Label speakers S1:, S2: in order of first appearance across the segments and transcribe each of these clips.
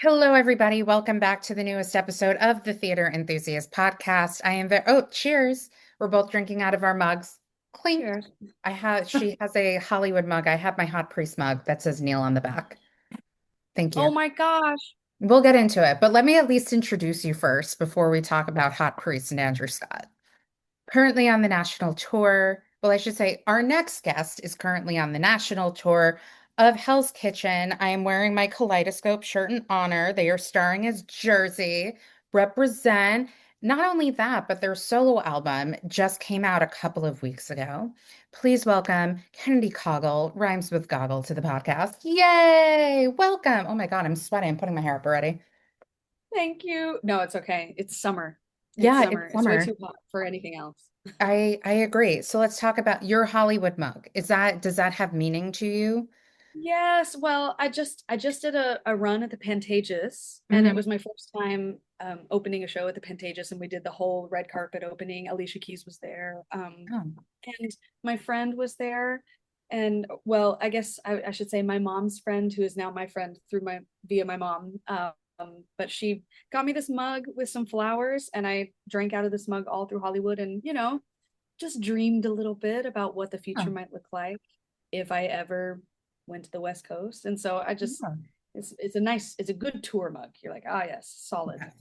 S1: Hello, everybody. Welcome back to the newest episode of the Theater Enthusiast podcast. I am very, oh, cheers. We're both drinking out of our mugs. Clink.
S2: Cheers.
S1: She has a Hollywood mug. I have my Hot Priest mug that says Neil on the back. Thank
S2: Oh
S1: you.
S2: my gosh.
S1: We'll get into it, but let me at least introduce you first before we talk about Hot Priest and Andrew Scott. Currently on the national tour. Well, I should say our next guest is currently on the national tour of Hell's Kitchen. I am wearing my Kaleidoscope shirt in honor. They are starring as Jersey. Represent. Not only that, but their solo album just came out a couple of weeks ago. Please welcome Kennedy Caughell, rhymes with goggle, to the podcast. Yay! Welcome. Oh my God, I'm sweating. I'm putting my hair up already.
S2: Thank you. No, it's okay. It's summer. It's
S1: Yeah, it's
S2: summer. It's way
S1: summer.
S2: too hot for anything else.
S1: I agree. So let's talk about your Hollywood mug. Does that have meaning to you?
S2: Yes, well, I just did a run at the Pantages, and it
S1: Hmm.
S2: was my first time opening a show at the Pantages, and we did the whole red carpet opening. Alicia Keys was there,
S1: Oh,
S2: and my friend was there, and well, I guess I should say my mom's friend, who is now my friend through my via my mom. But she got me this mug with some flowers, and I drank out of this mug all through Hollywood, and just dreamed a little bit about what the future
S1: oh,
S2: might look like if I ever went to the West Coast. And so I just
S1: yeah.
S2: it's a good tour mug. You're like, ah yes, solid.
S1: Okay.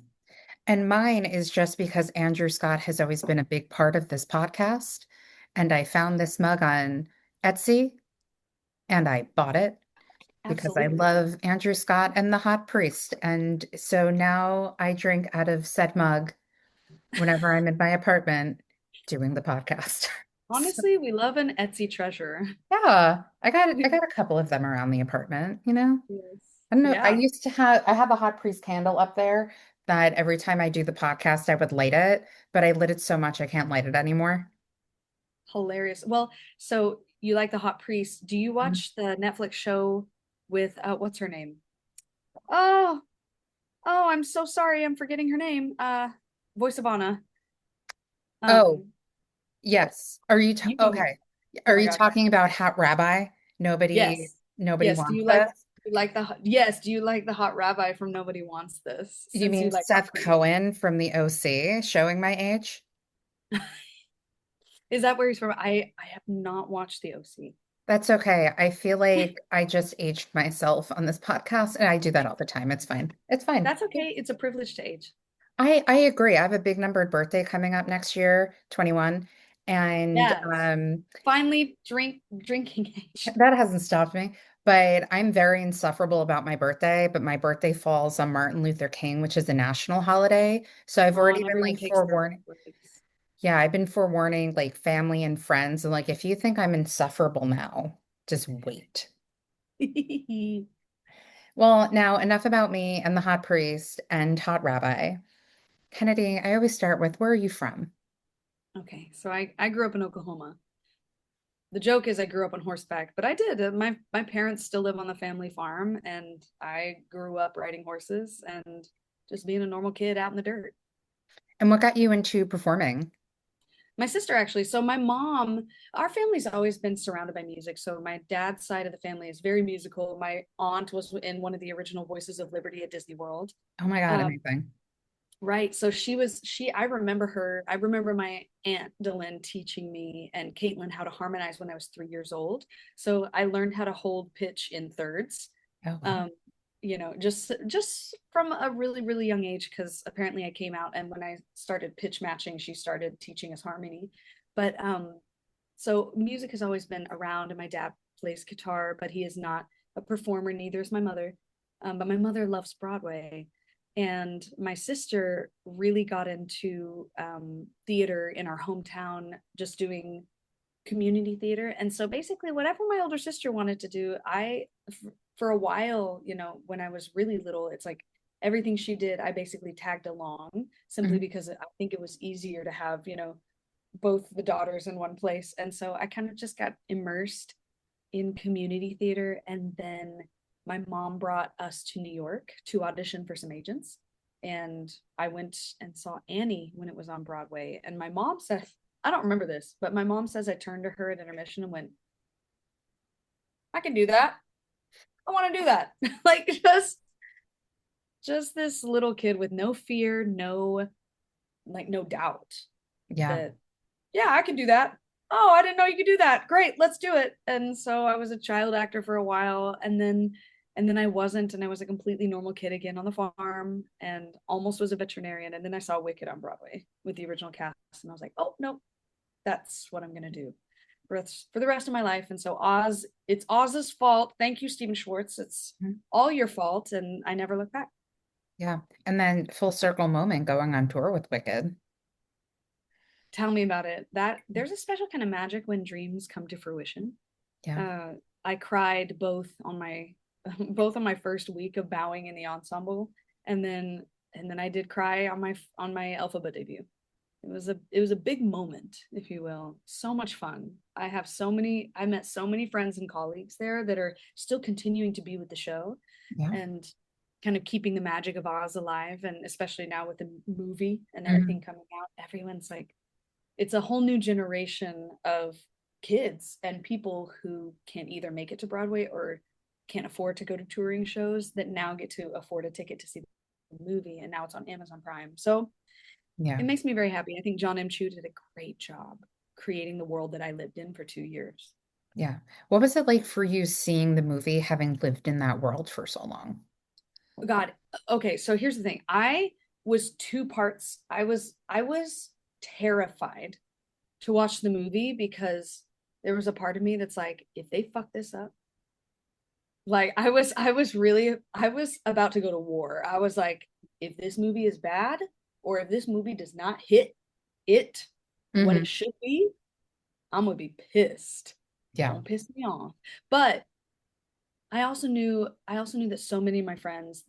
S1: And mine is just because Andrew Scott has always been a big part of this podcast. And I found this mug on Etsy and I bought it because I
S2: Absolutely.
S1: love Andrew Scott and the Hot Priest. And so now I drink out of said mug whenever I'm in my apartment doing the podcast.
S2: Honestly, we love an Etsy treasure.
S1: Yeah, I got a couple of them around the apartment, you know.
S2: Yes.
S1: I don't know.
S2: Yeah.
S1: I have a hot priest candle up there that every time I do the podcast I would light it, but I lit it so much I can't light it anymore.
S2: Hilarious. Well, so you like the Hot Priest. Do you
S1: Mhm.
S2: watch the Netflix show with what's her name? Oh, oh, I'm so sorry. I'm forgetting her name. Voice of Anna.
S1: Oh,
S2: Um,
S1: yes.
S2: you
S1: Okay.
S2: Oh
S1: Are
S2: my
S1: you
S2: gosh.
S1: talking about Hot Rabbi? Nobody
S2: Yes.
S1: nobody
S2: Yes.
S1: wants this.
S2: Do you like the hot rabbi from Nobody Wants This?
S1: You
S2: Since you
S1: mean
S2: like hot
S1: Seth
S2: priest.
S1: Cohen from the OC showing my age?
S2: Is that where he's from? I have not watched the OC.
S1: That's okay. I feel like I just aged myself on this podcast, and I do that all the time. It's fine. It's fine.
S2: That's okay. It's a privilege to age.
S1: I agree. I have a big numbered birthday coming up next year, 21, and
S2: Yes. Finally drinking age.
S1: that hasn't stopped me. But I'm very insufferable about my birthday, but my birthday falls on Martin Luther King, which is a national holiday. So I've
S2: Oh,
S1: already
S2: and
S1: been
S2: everyone
S1: like
S2: takes their
S1: forewarning.
S2: breaks.
S1: Yeah, I've been forewarning like family and friends. And like, if you think I'm insufferable now, just wait. Well, now enough about me and the hot priest and hot rabbi. Kennedy, I always start with, where are you from?
S2: Okay, so I grew up in Oklahoma. The joke is I grew up on horseback, but I did. My parents still live on the family farm, and I grew up riding horses and just being a normal kid out in the dirt.
S1: And what got you into performing?
S2: My sister actually. So my mom, our family's always been surrounded by music. So my dad's side of the family is very musical. My aunt was in one of the original Voices of Liberty at Disney World.
S1: Oh my God,
S2: Um,
S1: amazing.
S2: right. So I remember her. I remember my aunt Dylan teaching me and Caitlin how to harmonize when I was 3 years old. So I learned how to hold pitch in thirds.
S1: Oh, wow.
S2: Um, just from a really, really young age, because apparently I came out, and when I started pitch matching, she started teaching us harmony. But so music has always been around, and my dad plays guitar, but he is not a performer, neither is my mother. But my mother loves Broadway. And my sister really got into theater in our hometown, just doing community theater. And so basically, whatever my older sister wanted to do, for a while, when I was really little, it's like everything she did, I basically tagged along simply
S1: Mhm.
S2: because I think it was easier to have, both the daughters in one place. And so I kind of just got immersed in community theater. And then my mom brought us to New York to audition for some agents. And I went and saw Annie when it was on Broadway. And my mom said, I don't remember this, but my mom says I turned to her at intermission and went, I can do that. I want to do that. Like, just just this little kid with no fear, no doubt
S1: Yeah.
S2: that, yeah, I can do that. Oh, I didn't know you could do that. Great, let's do it. And so I was a child actor for a while, and then I wasn't, and I was a completely normal kid again on the farm, and almost was a veterinarian. And then I saw Wicked on Broadway with the original cast, and I was like, oh no, that's what I'm gonna do for the rest of my life. And so Oz, it's Oz's fault. Thank you, Stephen Schwartz. It's
S1: Mhm.
S2: all your fault, and I never look back.
S1: Yeah. And then full circle moment going on tour with Wicked.
S2: Tell me about it. That there's a special kind of magic when dreams come to fruition.
S1: Yeah.
S2: uh, I cried both on my both on my first week of bowing in the ensemble, and then I did cry on my Alphaba debut. It was a big moment, if you will. So much fun. I met so many friends and colleagues there that are still continuing to be with the show
S1: Yeah.
S2: and kind of keeping the magic of Oz alive. And especially now with the movie and everything
S1: Mhm.
S2: coming out, everyone's like, it's a whole new generation of kids and people who can't either make it to Broadway or can't afford to go to touring shows that now get to afford a ticket to see the movie, and now it's on Amazon Prime. So
S1: Yeah.
S2: it makes me very happy. I think John M. Chu did a great job creating the world that I lived in for 2 years.
S1: Yeah. What was it like for you seeing the movie, having lived in that world for so long?
S2: God, okay, so here's the thing. I was two parts. I was terrified to watch the movie because there was a part of me that's like, if they fuck this up, like I was about to go to war. I was like, if this movie is bad, or if this movie does not hit it what
S1: Hmm.
S2: it should be, I'm gonna be pissed.
S1: Yeah.
S2: Don't piss me off. But I also knew that so many of my friends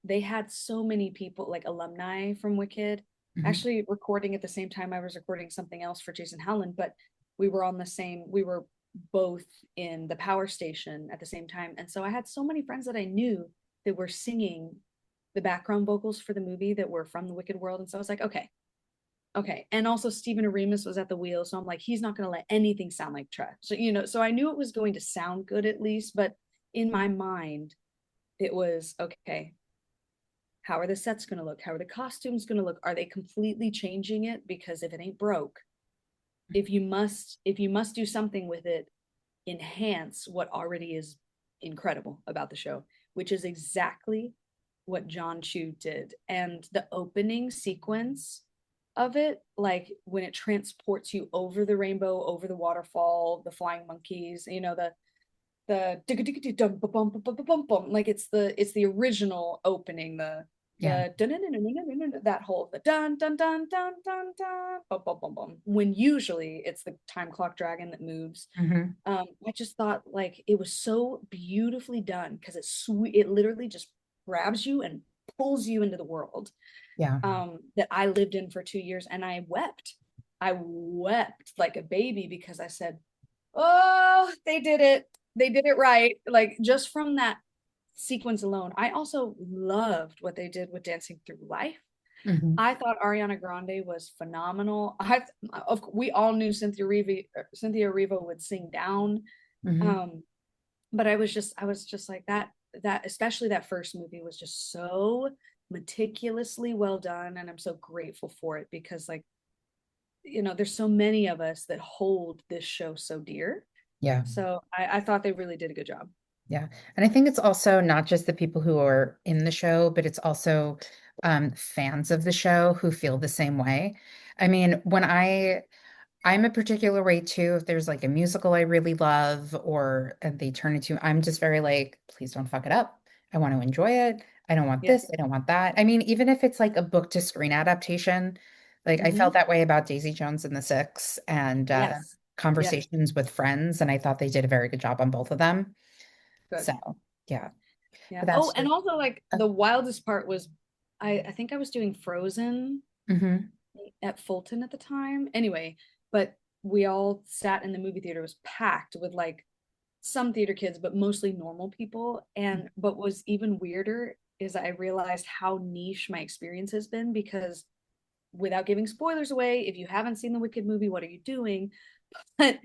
S2: they had so many people, like alumni from Wicked,
S1: Hmm.
S2: actually recording at the same time I was recording something else for Jason Howland, but we were both in the power station at the same time. And so I had so many friends that I knew that were singing the background vocals for the movie that were from the Wicked world. And so I was like, okay, okay. And also Stephen Aremus was at the wheel. So I'm like, he's not going to let anything sound like trash. So, so I knew it was going to sound good at least, but in my mind, it was okay. How are the sets going to look? How are the costumes going to look? Are they completely changing it? Because if it ain't broke, if you must do something with it, enhance what already is incredible about the show, which is exactly what John Chu did. And the opening sequence of it, like when it transports you over the rainbow, over the waterfall, the flying monkeys, the like it's the original opening,
S1: Yeah.
S2: that whole the dun dun dun dun dun dun bum, bum, bum, bum, when usually it's the time clock dragon that moves.
S1: Hmm.
S2: I just thought like it was so beautifully done because it literally just grabs you and pulls you into the world
S1: Yeah.
S2: that I lived in for 2 years, and I wept like a baby because I said, oh, they did it. They did it right. Like just from that sequence alone. I also loved what they did with Dancing Through Life.
S1: Hmm.
S2: I thought Ariana Grande was phenomenal. We all knew Cynthia Erivo would sing down.
S1: Hmm.
S2: Um, but I was just like that especially that first movie was just so meticulously well done, and I'm so grateful for it because like there's so many of us that hold this show so dear.
S1: Yeah.
S2: So I thought they really did a good job.
S1: Yeah. And I think it's also not just the people who are in the show, but it's also fans of the show who feel the same way. I mean, I'm a particular way too. If there's like a musical I really love or they turn into, I'm just very like, please don't fuck it up. I want to enjoy it. I don't want
S2: Yeah.
S1: this. I don't want that. I mean, even if it's like a book to screen adaptation, like I felt
S2: Mm-hmm.
S1: that way about Daisy Jones and the Six and
S2: Yes. Yes.
S1: Conversations with Friends. And I thought they did a very good job on both of them.
S2: Good.
S1: So, yeah,
S2: Yeah.
S1: but
S2: Oh,
S1: that's
S2: and
S1: just,
S2: also like the wildest part was I think I was doing Frozen
S1: mhm.
S2: at Fulton at the time. Anyway, but we all sat in the movie theater. It was packed with like some theater kids, but mostly normal people. And what was even weirder is I realized how niche my experience has been because without giving spoilers away, if you haven't seen the Wicked movie, what are you doing? But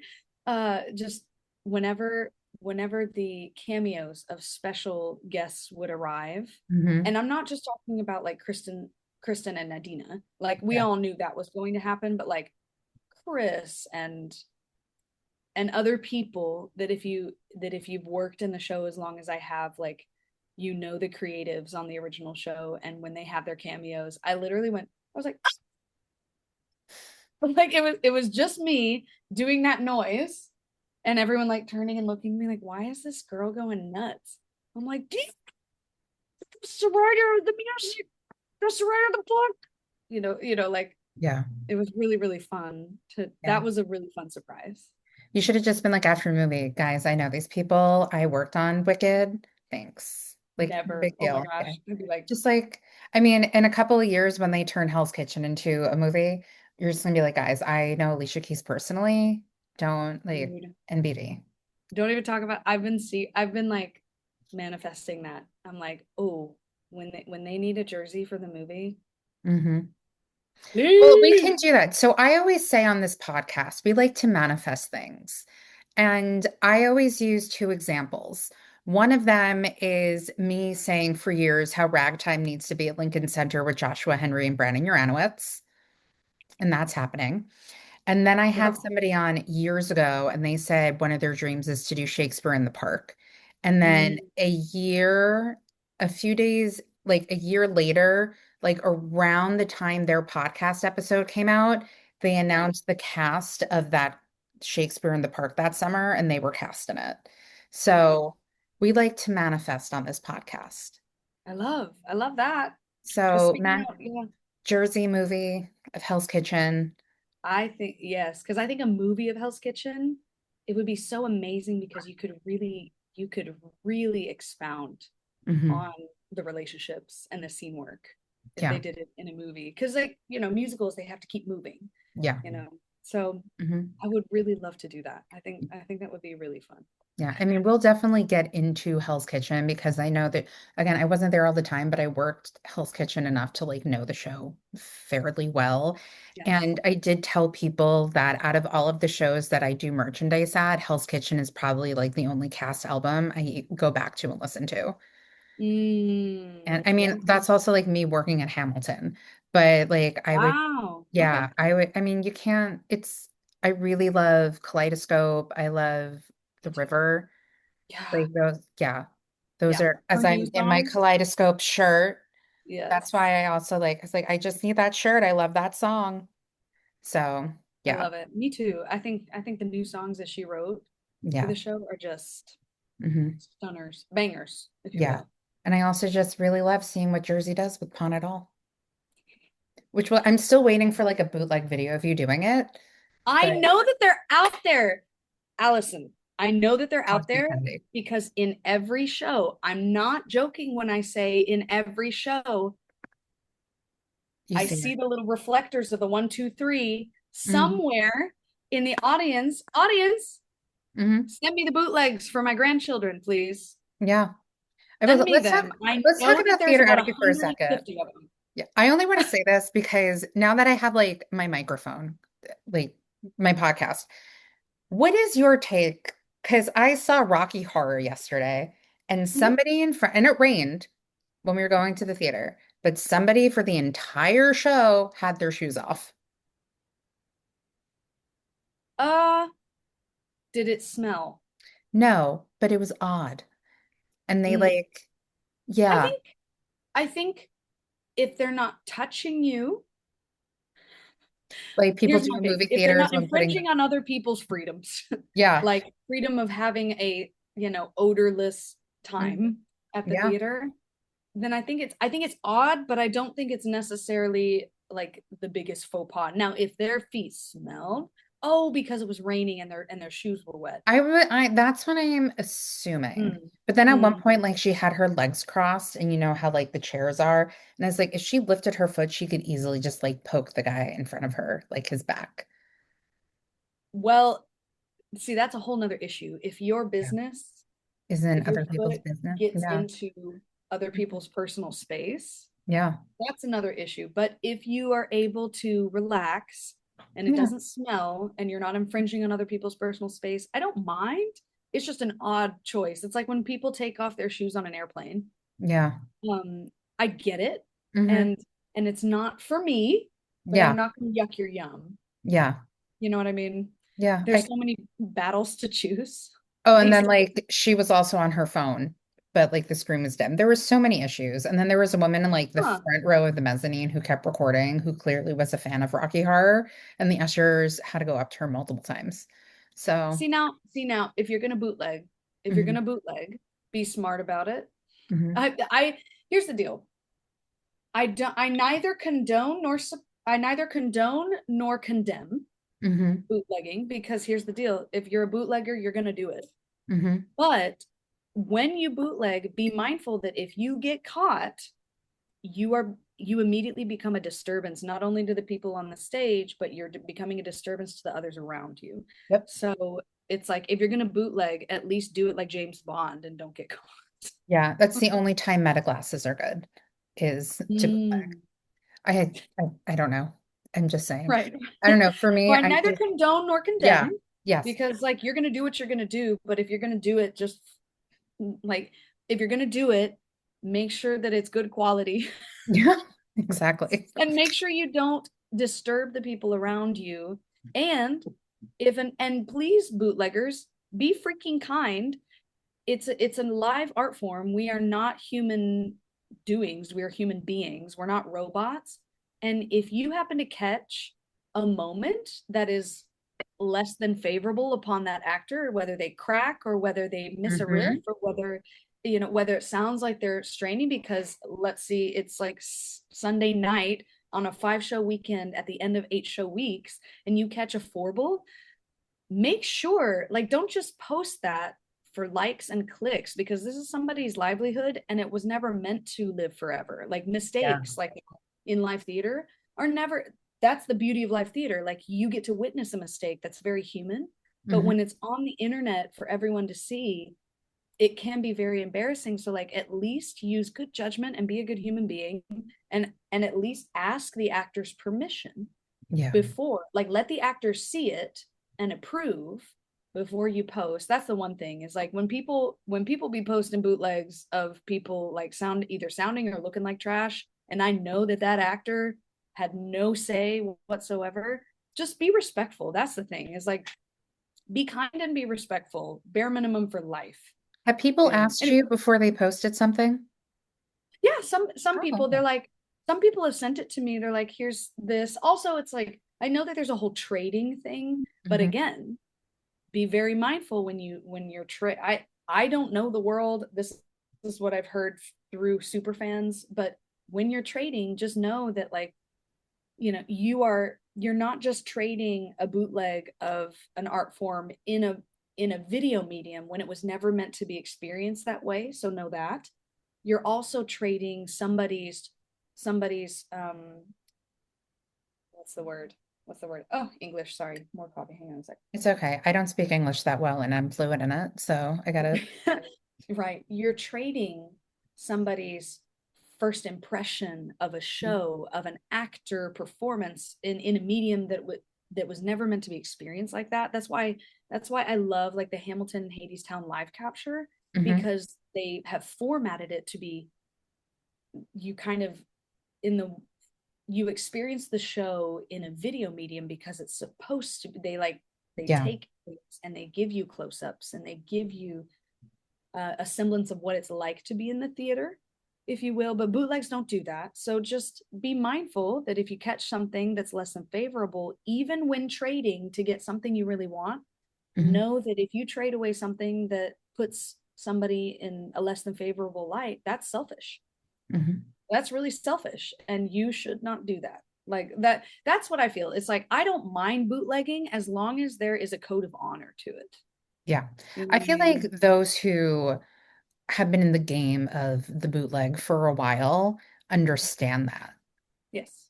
S2: just whenever whenever the cameos of special guests would arrive,
S1: Hmm.
S2: and I'm not just talking about like Kristen and Nadina. Like we
S1: Yeah.
S2: all knew that was going to happen, but like Chris and other people that if you've worked in the show as long as I have, like you know the creatives on the original show, and when they have their cameos, I literally went, I was like, like it was just me doing that noise and everyone like turning and looking at me like, why is this girl going nuts? I'm like, that's the writer of the music, that's the writer of the book. Like
S1: Yeah.
S2: it was really, really fun
S1: Yeah.
S2: that was a really fun surprise.
S1: You should have just been like after a movie, guys. I know these people. I worked on Wicked. Thanks. Like, no
S2: Never.
S1: big
S2: Oh my
S1: deal. Yeah.
S2: gosh. I'd be like,
S1: Just like, I mean, in a couple of years when they turn Hell's Kitchen into a movie, you're just gonna be like, guys, I know Alicia Keys personally. Don't like
S2: dude,
S1: NBD.
S2: don't even talk about, I've been like manifesting that. I'm like, oh, when they need a jersey for the movie,
S1: Hmm. Well, we
S2: please.
S1: can do that. So I always say on this podcast, we like to manifest things. And I always use two examples. One of them is me saying for years how ragtime needs to be at Lincoln Center with Joshua Henry and Brandon Uranowitz, and that's happening. And then I had
S2: Yep.
S1: somebody on years ago, and they said one of their dreams is to do Shakespeare in the Park. And then
S2: Mm,
S1: a few days, like a year later, like around the time their podcast episode came out, they
S2: yeah.
S1: announced the cast of that Shakespeare in the Park that summer, and they were cast in it.
S2: Dude,
S1: So we like to manifest on this podcast.
S2: I love that. Because
S1: So,
S2: speaking
S1: Matt,
S2: of, yeah,
S1: Jersey movie of Hell's Kitchen.
S2: I think yes, because I think a movie of Hell's Kitchen, it would be so amazing because you could really expound
S1: Hmm.
S2: on the relationships and the scene work if they
S1: Yeah.
S2: did it in a movie. Because like, musicals, they have to keep moving,
S1: Yeah.
S2: you know. So
S1: Hmm.
S2: I would really love to do that. I think that would be really fun.
S1: Yeah, I mean, we'll definitely get into Hell's Kitchen because I know that, again, I wasn't there all the time, but I worked Hell's Kitchen enough to like know the show fairly well.
S2: Yes.
S1: And I did tell people that out of all of the shows that I do merchandise at, Hell's Kitchen is probably like the only cast album I go back to and listen to. And I mean,
S2: Yeah.
S1: that's also like me working at Hamilton, but like I would,
S2: Wow. Okay.
S1: yeah, I would, I mean, you can't, I really love Kaleidoscope. I love The River.
S2: Yeah.
S1: Like those, yeah. Those
S2: Yeah.
S1: are,
S2: Her
S1: as
S2: new
S1: I'm in my
S2: songs.
S1: Kaleidoscope shirt. That's
S2: Yes.
S1: why I also like, it's like, I just need that shirt. I love that song. So,
S2: I
S1: yeah.
S2: love it. Me too. I think the new songs that she wrote for
S1: Yeah.
S2: the show are just
S1: Hmm.
S2: stunners, bangers, if you
S1: Yeah.
S2: will.
S1: And I also just really love seeing what Jersey does with Pawn It All, which I'm still waiting for like a bootleg video of you doing it,
S2: I
S1: but
S2: know that they're out there, Allison. I know that they're out
S1: possibly
S2: there
S1: pending.
S2: because in every show, I'm not joking when I say in every show,
S1: You
S2: I
S1: see
S2: see
S1: it.
S2: the little reflectors of the one, two, three
S1: Hmm.
S2: somewhere in the audience. Audience,
S1: Hmm.
S2: send me the bootlegs for my grandchildren, please.
S1: Yeah. I will,
S2: Send me them. I
S1: let's talk
S2: know that
S1: about
S2: there's
S1: theater
S2: about
S1: etiquette for a
S2: 150
S1: second.
S2: of them.
S1: Yeah, I only want to say this because now that I have like my microphone, like my podcast, what is your take? Because I saw Rocky Horror yesterday and
S2: Mhm.
S1: somebody in front, and it rained when we were going to the theater, but somebody for the entire show had their shoes off.
S2: Uh, did it smell?
S1: No, but it was odd. And they
S2: Mm.
S1: like,
S2: I
S1: yeah,
S2: think I think if they're not touching you,
S1: like people
S2: here's
S1: do
S2: my
S1: in
S2: take.
S1: movie
S2: If they're
S1: theaters
S2: not
S1: when putting
S2: infringing on other people's freedoms,
S1: yeah,
S2: like freedom of having a, odorless
S1: mhm,
S2: time at the
S1: yeah.
S2: theater, then I think it's odd, but I don't think it's necessarily like the biggest faux pas. Now, if their feet smelled, oh, because it was raining and their shoes were wet.
S1: That's what I'm assuming.
S2: Mm,
S1: But then at one
S2: mm.
S1: point, like she had her legs crossed, and you know how like the chairs are. And I was like, if she lifted her foot, she could easily just like poke the guy in front of her, like his back.
S2: Well, see, that's a whole nother issue.
S1: Yeah.
S2: If
S1: Isn't
S2: your
S1: other people's
S2: foot
S1: business.
S2: gets
S1: Yeah.
S2: into other people's personal space,
S1: Yeah.
S2: that's another issue. But if you are able to relax and it
S1: Yeah.
S2: doesn't smell and you're not infringing on other people's personal space, I don't mind. it's just an odd choice. It's like when people take off their shoes on an airplane.
S1: Yeah.
S2: Um, I get it,
S1: Hmm.
S2: and it's not for me, but
S1: Yeah.
S2: I'm not gonna yuck your yum.
S1: Yeah.
S2: You know what I mean?
S1: Yeah.
S2: There's so many battles to choose.
S1: Oh, and then
S2: Basically,
S1: like she was also on her phone, but like the screen was dim. There were so many issues. And then there was a woman in like the
S2: huh?
S1: front row of the mezzanine who kept recording, who clearly was a fan of Rocky Horror, and the ushers had to go up to her multiple times. So,
S2: See now, if you're gonna bootleg,
S1: mhm,
S2: be smart about it.
S1: mhm,
S2: I here's the deal. I neither condone nor condemn
S1: mhm,
S2: bootlegging because here's the deal. If you're a bootlegger, you're gonna do it.
S1: mhm,
S2: But when you bootleg, be mindful that if you get caught, you immediately become a disturbance, not only to the people on the stage, but you're becoming a disturbance to the others around you.
S1: yep.
S2: So it's like if you're gonna bootleg, at least do it like James Bond and don't get caught.
S1: Yeah, that's the only time meta glasses are good, is to bootleg.
S2: Mm,
S1: I don't know. I'm just saying.
S2: right.
S1: I don't know. For me,
S2: Well, I
S1: I
S2: neither
S1: just,
S2: condone nor
S1: yeah,
S2: condemn
S1: yes.
S2: because like you're gonna do what you're gonna do, but if you're gonna do it, just like if you're gonna do it, make sure that it's good quality
S1: Yeah, exactly.
S2: and make sure you don't disturb the people around you. And if an and please bootleggers, be freaking kind. It's a live art form. We are not human doings. We are human beings. We're not robots. And if you happen to catch a moment that is less than favorable upon that actor, whether they crack or whether they miss a riff
S1: Hmm.
S2: or whether whether it sounds like they're straining because let's see, it's like Sunday night on a 5 show weekend at the end of 8 show weeks, and you catch a forble, make sure like don't just post that for likes and clicks because this is somebody's livelihood and it was never meant to live forever. Like
S1: Yeah.
S2: mistakes like in live theater are never, that's the beauty of live theater. Like you get to witness a mistake that's very human, but
S1: Hmm.
S2: when it's on the internet for everyone to see, it can be very embarrassing. So like at least use good judgment and be a good human being, and at least ask the actor's permission
S1: Yeah.
S2: before, like let the actor see it and approve before you post. That's the one thing is like when people be posting bootlegs of people like sounding or looking like trash, and I know that that actor had no say whatsoever, just be respectful. That's the thing is like be kind and be respectful, bare minimum for life.
S1: Have people
S2: And
S1: asked
S2: anyway,
S1: you before they posted something?
S2: yeah, some people they're
S1: Oh.
S2: like, some people have sent it to me, they're like, here's this. Also it's like I know that there's a whole trading thing, but
S1: Hmm.
S2: again, be very mindful when you're I don't know the world. This is what I've heard through super fans, but when you're trading, just know that like you're not just trading a bootleg of an art form in a video medium when it was never meant to be experienced that way, so know that you're also trading somebody's what's the word, oh, English, sorry, more coffee, hang on a sec.
S1: It's okay. I don't speak English that well and I'm fluent in it, so I got it.
S2: Right, you're trading somebody's first impression of a show, of an actor performance in a medium that was never meant to be experienced like that. That's why I love like the Hamilton and Hadestown live capture,
S1: Hmm.
S2: because they have formatted it to be, you kind of in the you experience the show in a video medium because it's supposed to be, they
S1: Yeah.
S2: take and they give you close-ups and they give you a semblance of what it's like to be in the theater, if you will. But bootlegs don't do that. So just be mindful that if you catch something that's less than favorable, even when trading to get something you really want,
S1: Hmm.
S2: know that if you trade away something that puts somebody in a less than favorable light, that's selfish.
S1: Hmm.
S2: That's really selfish. And you should not do that. Like that's what I feel. It's like I don't mind bootlegging as long as there is a code of honor to it.
S1: Yeah.
S2: You know
S1: I
S2: what I
S1: feel like
S2: mean?
S1: those who have been in the game of the bootleg for a while understand that.
S2: Yes.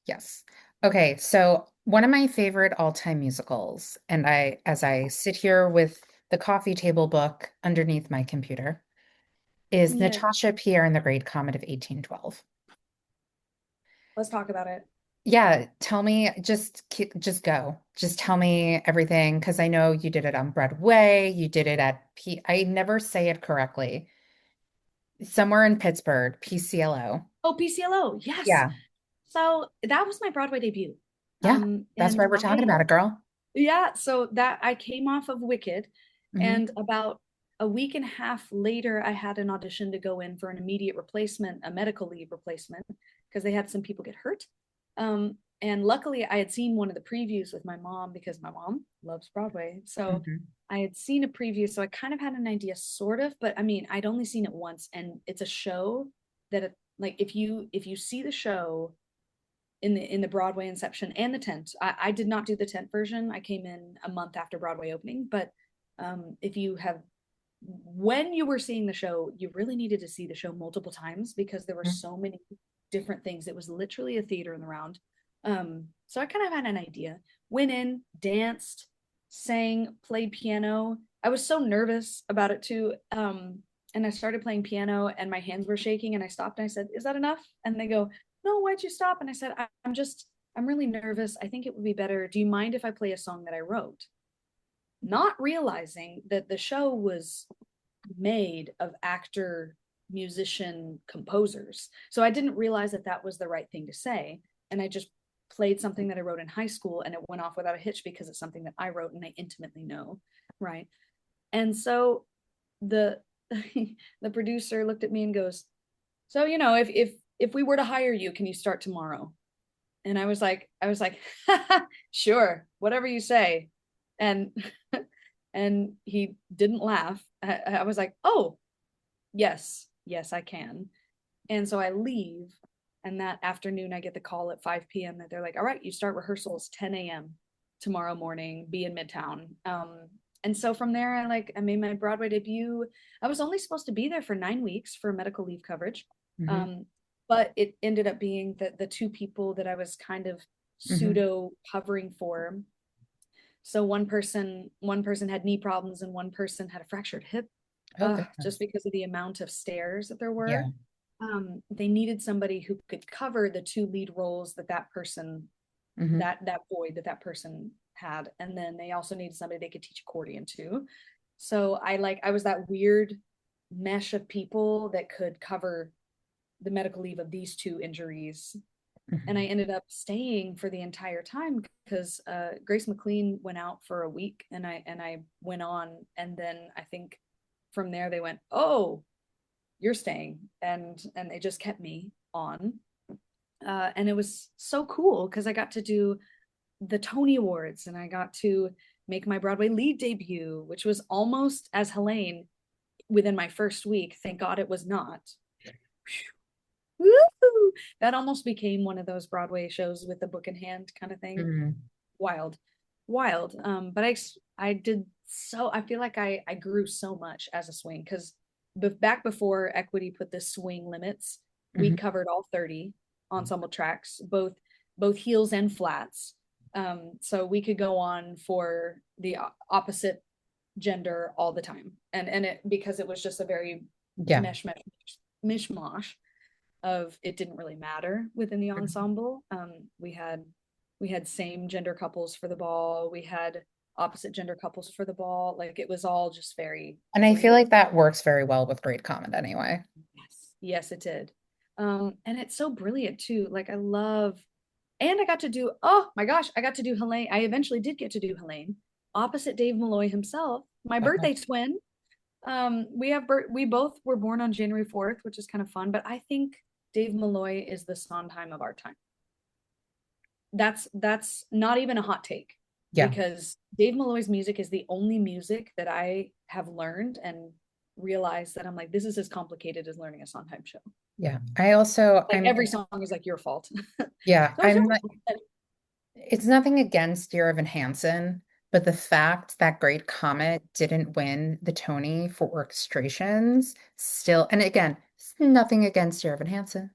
S1: Yes. Okay, so one of my favorite all-time musicals, and as I sit here with the coffee table book underneath my computer, is
S2: Yeah.
S1: Natasha Pierre and the Great Comet of 1812.
S2: Let's talk about it.
S1: Yeah, tell me, just go. Just tell me everything because I know you did it on Broadway, you did it at I never say it correctly. Somewhere in Pittsburgh, PCLO.
S2: Oh, PCLO. Yes.
S1: Yeah.
S2: So that was my Broadway debut.
S1: Yeah. That's
S2: And
S1: why we're talking about it, girl.
S2: yeah, so that I came off of Wicked,
S1: Hmm.
S2: and about a week and a half later, I had an audition to go in for an immediate replacement, a medical leave replacement, because they had some people get hurt. And luckily, I had seen one of the previews with my mom because my mom loves Broadway. So
S1: Hmm.
S2: I had seen a preview, so I kind of had an idea, sort of, but I mean, I'd only seen it once, and it's a show that, like, if you see the show in the Broadway Inception and the tent. I did not do the tent version. I came in a month after Broadway opening, but if you have when you were seeing the show, you really needed to see the show multiple times because there were so many different things. It was literally a theater in the round. So I kind of had an idea. Went in, danced, sang, played piano. I was so nervous about it too. And I started playing piano and my hands were shaking and I stopped and I said, "Is that enough?" And they go, "No, why'd you stop?" And I said, I'm really nervous. I think it would be better. Do you mind if I play a song that I wrote?" Not realizing that the show was made of actor, musician, composers. So I didn't realize that that was the right thing to say. And I just played something that I wrote in high school and it went off without a hitch because it's something that I wrote and I intimately know. Right. And so the the producer looked at me and goes, "So, if we were to hire you, can you start tomorrow?" And I was like, "Sure, whatever you say." And and he didn't laugh. I was like, "Oh, yes, yes, I can." And so I leave. And that afternoon, I get the call at 5 p.m. that they're like, "All right, you start rehearsals 10 a.m. tomorrow morning, be in Midtown." And so from there, I made my Broadway debut. I was only supposed to be there for 9 weeks for medical leave coverage.
S1: Hmm.
S2: Um, but it ended up being that the two people that I was kind of
S1: Hmm.
S2: pseudo covering for. So one person had knee problems and one person had a fractured hip,
S1: Oh,
S2: just
S1: goodness.
S2: because of the amount of stairs that there were.
S1: Yeah.
S2: They needed somebody who could cover the two lead roles that person
S1: Hmm.
S2: that void that person had, and then they also needed somebody they could teach accordion to. So I was that weird mesh of people that could cover the medical leave of these two injuries, and I
S1: Hmm.
S2: ended up staying for the entire time because Grace McLean went out for a week, and I went on, and then I think from there they went, "Oh, you're staying," and they just kept me on, and it was so cool because I got to do the Tony Awards and I got to make my Broadway lead debut, which was almost as Helene within my first week. Thank God it was not. Woo! That almost became one of those Broadway shows with the book in hand kind of thing.
S1: Hmm.
S2: Wild, wild. But I did so. I feel like I grew so much as a swing because back before Equity put the swing limits, we
S1: Hmm.
S2: covered all 30 ensemble tracks, both heels and flats. So we could go on for the opposite gender all the time, and it because it was just a very
S1: Yeah.
S2: mesh mesh mishmash of it didn't really matter within the
S1: Mhm.
S2: ensemble. We had same gender couples for the ball. We had opposite gender couples for the ball. Like it was all just very
S1: And I feel
S2: fluid.
S1: like that works very well with Great Comet anyway.
S2: Yes, yes, it did. And it's so brilliant too. Like I love, and I got to do. Oh my gosh, I got to do Helene. I eventually did get to do Helene, opposite Dave Malloy himself, my
S1: Uh-huh.
S2: birthday twin. We both were born on January 4th, which is kind of fun. But I think Dave Malloy is the Sondheim of our time. That's not even a hot take
S1: Yeah.
S2: because Dave Malloy's music is the only music that I have learned and realized that I'm like, this is as complicated as learning a Sondheim show.
S1: Yeah. I also,
S2: Like every song is like your fault.
S1: yeah,
S2: So it's your fault.
S1: it's nothing against Dear Evan Hansen, but the fact that Great Comet didn't win the Tony for orchestrations still, and again, it's nothing against Dear Evan Hansen,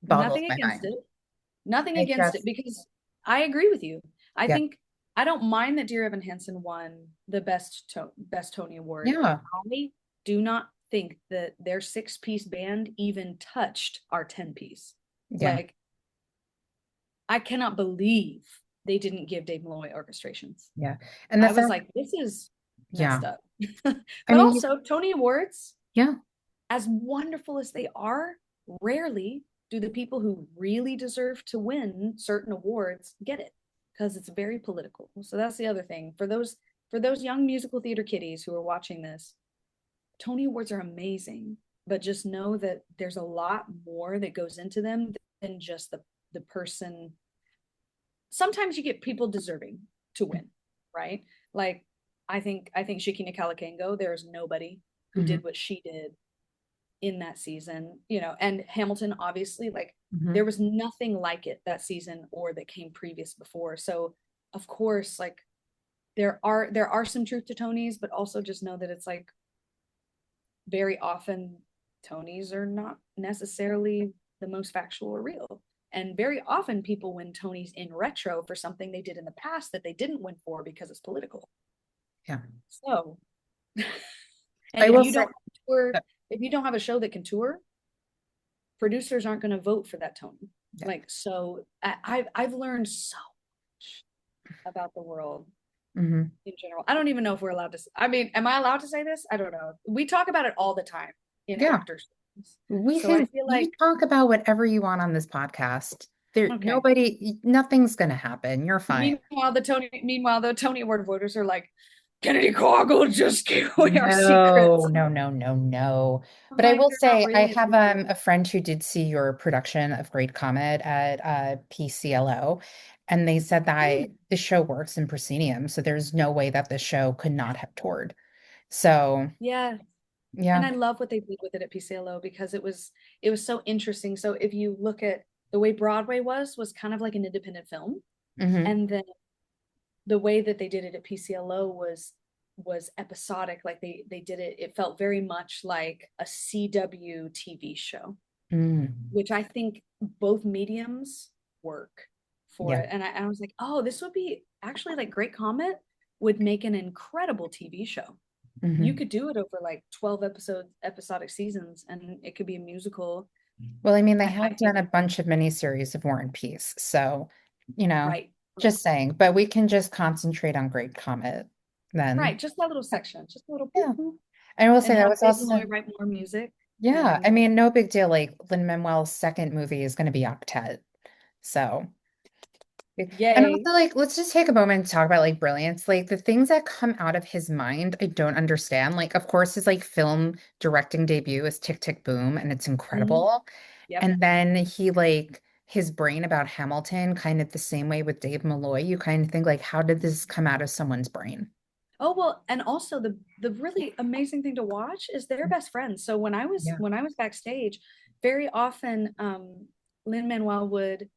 S1: boggles
S2: Nothing
S1: my
S2: against
S1: mind.
S2: it. Nothing
S1: I
S2: against it
S1: just,
S2: because I agree with you. I
S1: yeah,
S2: think I don't mind that Dear Evan Hansen won the best Tony Award.
S1: yeah,
S2: I do not think that their 6-piece band even touched our 10-piece.
S1: yeah.
S2: Like I cannot believe they didn't give Dave Malloy orchestrations.
S1: Yeah. And the
S2: I was
S1: fact,
S2: like, this is
S1: yeah.
S2: messed up.
S1: I
S2: But
S1: mean,
S2: also, Tony Awards,
S1: yeah.
S2: as wonderful as they are, rarely do the people who really deserve to win certain awards get it, because it's very political. So that's the other thing. For those young musical theater kiddies who are watching this, Tony Awards are amazing, but just know that there's a lot more that goes into them than just the person. Sometimes you get people deserving to win, right? Like I think Shiki Nikalakengo, there's nobody who
S1: Hmm.
S2: did what she did in that season, and Hamilton, obviously, like
S1: Hmm.
S2: there was nothing like it that season or that came previous before. So of course, like there are some truth to Tonys, but also just know that it's like very often Tonys are not necessarily the most factual or real. And very often people win Tonys in retro for something they did in the past that they didn't win for because it's political.
S1: Yeah.
S2: So, and
S1: I
S2: if
S1: will
S2: you
S1: say
S2: don't tour,
S1: that,
S2: if you don't have a show that can tour, producers aren't going to vote for that Tony.
S1: yeah.
S2: Like, so I've learned so much about the world
S1: Hmm.
S2: in general. I don't even know if we're allowed to. I mean, am I allowed to say this? I don't know. We talk about it all the time in
S1: Yeah.
S2: actors.
S1: We
S2: So I
S1: can,
S2: feel
S1: you
S2: like,
S1: talk about whatever you want on this podcast.
S2: okay.
S1: Nothing's gonna happen. You're fine.
S2: Meanwhile, the Tony Award voters are like, Kennedy Caughell just gave away our
S1: No,
S2: secrets.
S1: no, no, no, no.
S2: I'm
S1: But I
S2: like,
S1: will
S2: they're not
S1: say I
S2: real.
S1: have a friend who did see your production of Great Comet at PCLO, and they said that
S2: Mm,
S1: the show works in proscenium, so there's no way that the show could not have toured. So
S2: yeah. And
S1: yeah.
S2: I love what they did with it at PCLO because it was so interesting. So if you look at the way Broadway was kind of like an independent film.
S1: Hmm.
S2: And then the way that they did it at PCLO was episodic. Like they did it, it felt very much like a CW TV show,
S1: Mm.
S2: which I think both mediums work for
S1: Yeah.
S2: it. And I was like, oh, this would be actually like Great Comet would make an incredible TV show. You
S1: Hmm.
S2: could do it over like 12 episodic seasons and it could be a musical.
S1: Well, I mean, they
S2: I
S1: have
S2: think
S1: done a bunch of miniseries of War and Peace, so you know,
S2: right, right,
S1: just saying. But we can just concentrate on Great Comet then.
S2: right. Just that little section, just a little boop,
S1: Yeah.
S2: boop,
S1: And I will
S2: and
S1: say that
S2: have
S1: was
S2: Dave Malloy
S1: also,
S2: write more music.
S1: yeah,
S2: And
S1: I mean, no big deal. Like Lin-Manuel's second movie is going to be Octet. So, and
S2: yay.
S1: also like, let's just take a moment to talk about like brilliance. Like the things that come out of his mind, I don't understand. Like, of course, his like film directing debut is Tick, Tick, Boom, and it's
S2: Mhm.
S1: incredible.
S2: Yep.
S1: And then he like his brain about Hamilton, kind of the same way with Dave Malloy. You kind of think like, how did this come out of someone's brain?
S2: Oh well, and also the really amazing thing to watch is they're best friends. So when I was
S1: Yeah.
S2: when I was backstage, very often Lin Manuel would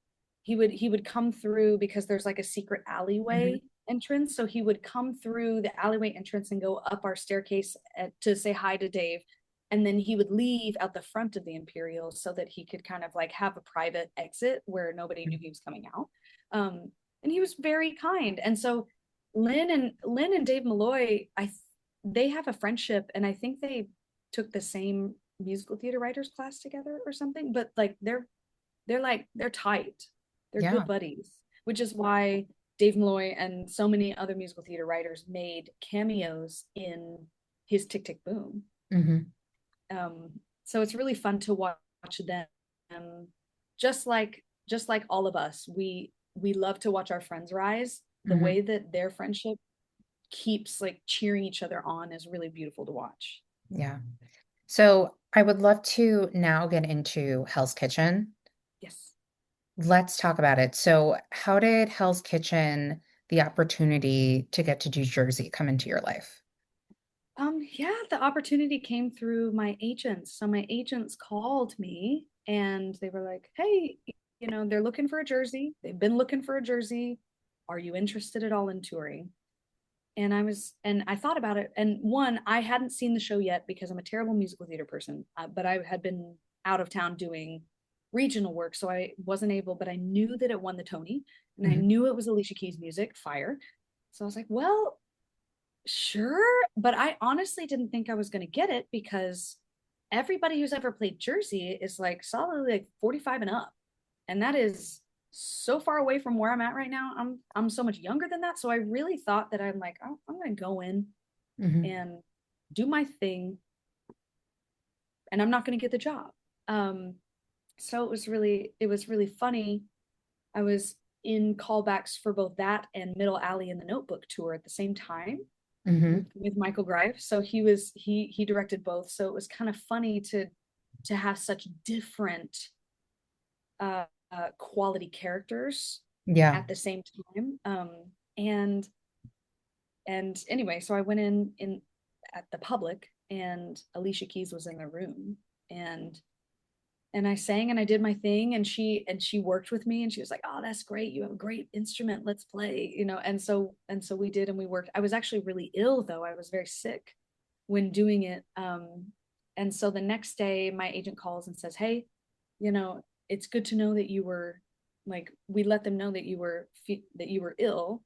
S2: come through because there's like a secret
S1: Hmm.
S2: alleyway entrance. So he would come through the alleyway entrance and go up our staircase to say hi to Dave. And then he would leave out the front of the Imperial so that he could kind of like have a private exit where nobody knew he was coming out. And he was very kind. And so Lynn and Dave Malloy, they have a friendship, and I think they took the same musical theater writers class together or something. But like they're tight, they're good
S1: Yeah.
S2: buddies, which is why Dave Malloy and so many other musical theater writers made cameos in his Tick Tick Boom.
S1: Hmm.
S2: So it's really fun to watch them. Um, just like all of us, we love to watch our friends rise. The
S1: Hmm.
S2: way that their friendship keeps like cheering each other on is really beautiful to watch.
S1: Yeah. So I would love to now get into Hell's Kitchen.
S2: Yes.
S1: Let's talk about it. So, how did Hell's Kitchen, the opportunity to get to New Jersey, come into your life?
S2: Yeah, the opportunity came through my agents. So my agents called me and they were like, "Hey, they're looking for a jersey. They've been looking for a jersey. Are you interested at all in touring?" And I thought about it. And one, I hadn't seen the show yet because I'm a terrible musical theater person, but I had been out of town doing regional work, so I wasn't able. But I knew that it won the Tony, and I
S1: Hmm.
S2: knew it was Alicia Keys' music, Fire. So I was like, well, sure. But I honestly didn't think I was going to get it because everybody who's ever played Jersey is like solidly like 45 and up, and that is so far away from where I'm at right now. I'm so much younger than that. So I really thought that I'm like, oh, I'm gonna go in
S1: Hmm.
S2: and do my thing, and I'm not gonna get the job. Um, so it was really funny. I was in callbacks for both that and Middle Alley and the Notebook tour at the same time
S1: Hmm.
S2: with Michael Greif. So he directed both. So it was kind of funny to have such different uh, quality characters
S1: Yeah.
S2: at the same time. And and anyway, so I went in at the public, and Alicia Keys was in the room, and I sang and I did my thing, and she worked with me, and she was like, "Oh, that's great. You have a great instrument. Let's play." And so we did, and we worked. I was actually really ill though. I was very sick when doing it. And so the next day my agent calls and says, "Hey, it's good to know that you were like we let them know that you were ill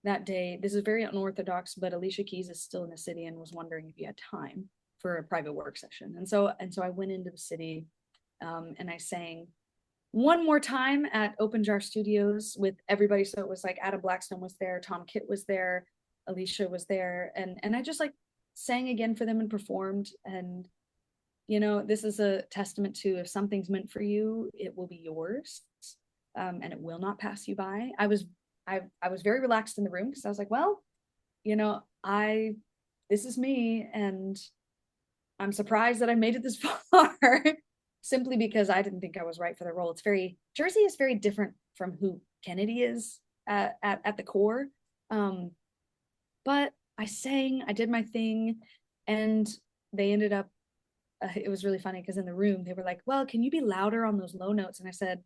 S2: that day. This is very unorthodox, but Alicia Keys is still in the city and was wondering if you had time for a private work session." And so I went into the city, and I sang one more time at Open Jar Studios with everybody. So it was like Adam Blackstone was there, Tom Kitt was there, Alicia was there, and I just like sang again for them and performed. And this is a testament to, if something's meant for you, it will be yours, and it will not pass you by. I was very relaxed in the room because I was like, well, I this is me, and I'm surprised that I made it this far, simply because I didn't think I was right for the role. Jersey is very different from who Kennedy is at the core. Um, but I sang, I did my thing, and they ended up, it was really funny because in the room they were like, well, can you be louder on those low notes? And I said,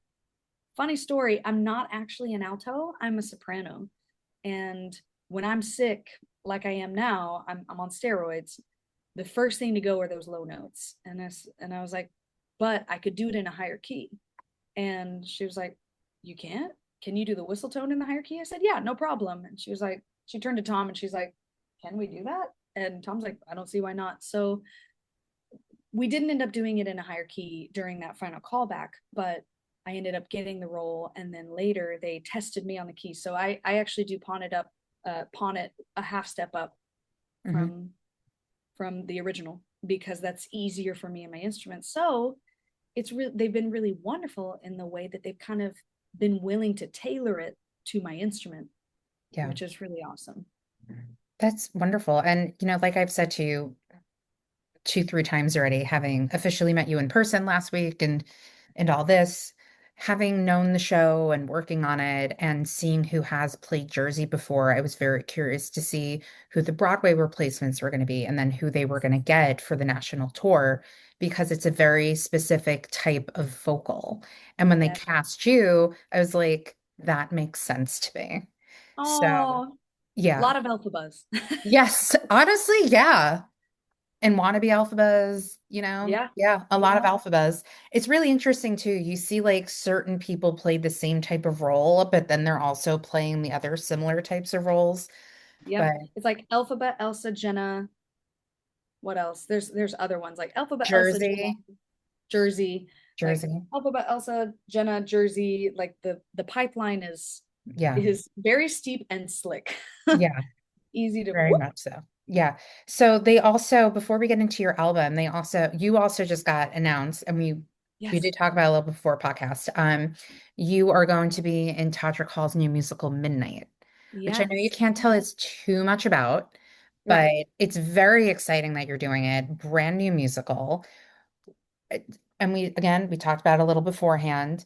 S2: funny story, I'm not actually an alto, I'm a soprano. And when I'm sick, like I am now, I'm on steroids. The first thing to go are those low notes. And I was like, but I could do it in a higher key. And she was like, you can't? Can you do the whistle tone in the higher key? I said, yeah, no problem. And she was like, she turned to Tom and she's like, can we do that? And Tom's like, I don't see why not. So we didn't end up doing it in a higher key during that final callback, but I ended up getting the role. And then later they tested me on the key. So I actually do pawn it a half step up
S1: Hmm.
S2: from the original, because that's easier for me and my instrument. So they've been really wonderful in the way that they've kind of been willing to tailor it to my instrument,
S1: Yeah.
S2: which is really awesome.
S1: That's wonderful. And, like I've said to you two, three times already, having officially met you in person last week and all this, having known the show and working on it and seeing who has played Jersey before, I was very curious to see who the Broadway replacements were going to be and then who they were going to get for the national tour because it's a very specific type of vocal. And when they
S2: Yes.
S1: cast you, I was like, that makes sense to me. So,
S2: Oh, a
S1: yeah.
S2: lot of alpha buzz.
S1: Yes, honestly, yeah. And wannabe alphabas,
S2: Yeah.
S1: yeah, a lot of
S2: Yeah.
S1: alphabas. It's really interesting too. You see like certain people play the same type of role, but then they're also playing the other similar types of roles.
S2: Yep.
S1: But
S2: It's like Alphabet, Elsa, Jenna. What else? There's other ones like Alphabet, Elsa, Jenna,
S1: Jersey,
S2: Jersey. Like
S1: Jersey,
S2: Alphabet, Elsa, Jenna, Jersey. Like the pipeline
S1: yeah,
S2: is very steep and slick.
S1: yeah,
S2: Easy to
S1: very
S2: whoop.
S1: much so. Yeah. So they also, before we get into your album, you also just got announced, and we
S2: Yes.
S1: did talk about it a little before podcast. You are going to be in Todrick Hall's new musical Midnight, which I know you
S2: Yes.
S1: can't tell
S2: Yes.
S1: us too much about, but
S2: Right.
S1: it's very exciting that you're doing it. Brand new musical. And we talked about it a little beforehand.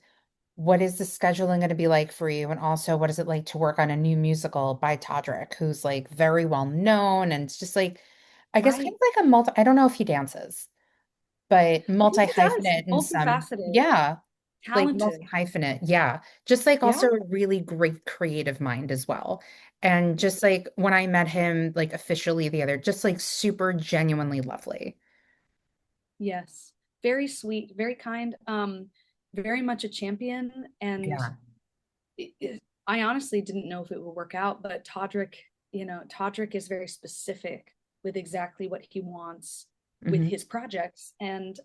S1: What is the scheduling going to be like for you? And also, what is it like to work on a new musical by Todrick, who's like very well known and it's just like, I guess kind
S2: Right.
S1: of like I don't know if he dances, but
S2: I think he does.
S1: multi-hyphenate in some,
S2: Multifaceted,
S1: yeah, like
S2: talented.
S1: multi-hyphenate. Yeah. Just like
S2: Yeah.
S1: also a really great creative mind as well. And
S2: Yeah.
S1: just like when I met him, like officially just like super genuinely lovely.
S2: Yes. Very sweet, very kind, very much a champion. And
S1: Yeah.
S2: I honestly didn't know if it would work out, but Todrick is very specific with exactly what he wants with
S1: Hmm.
S2: his projects. And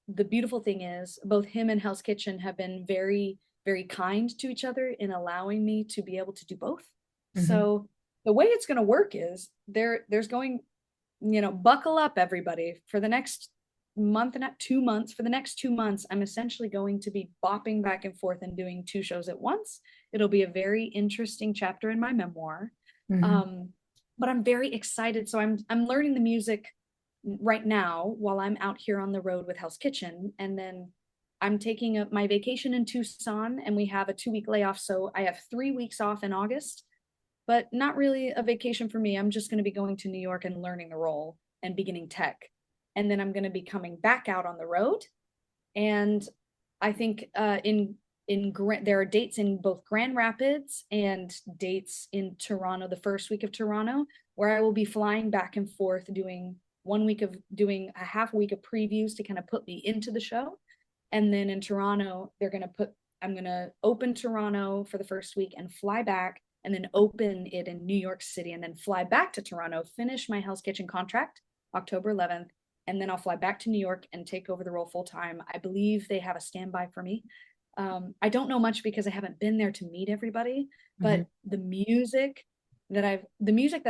S2: the beautiful thing is, both him and Hell's Kitchen have been very very kind to each other in allowing me to be able to do both.
S1: Hmm.
S2: So the way it's going to work is there's going, buckle up everybody for the next month and 2 months. For the next 2 months, I'm essentially going to be bopping back and forth and doing two shows at once. It'll be a very interesting chapter in my memoir.
S1: Hmm.
S2: Um, but I'm very excited. So I'm learning the music right now while I'm out here on the road with Hell's Kitchen. And then I'm taking my vacation in Tucson, and we have a 2-week layoff. So I have 3 weeks off in August, but not really a vacation for me. I'm just going to be going to New York and learning the role and beginning tech. And then I'm going to be coming back out on the road. And I think there are dates in both Grand Rapids and dates in Toronto, the first week of Toronto, where I will be flying back and forth doing a half week of previews to kind of put me into the show. And then in Toronto, I'm going to open Toronto for the first week and fly back, and then open it in New York City, and then fly back to Toronto, finish my Hell's Kitchen contract October 11th, and then I'll fly back to New York and take over the role full time. I believe they have a standby for me. I don't know much because I haven't been there to meet everybody,
S1: Hmm.
S2: but the music that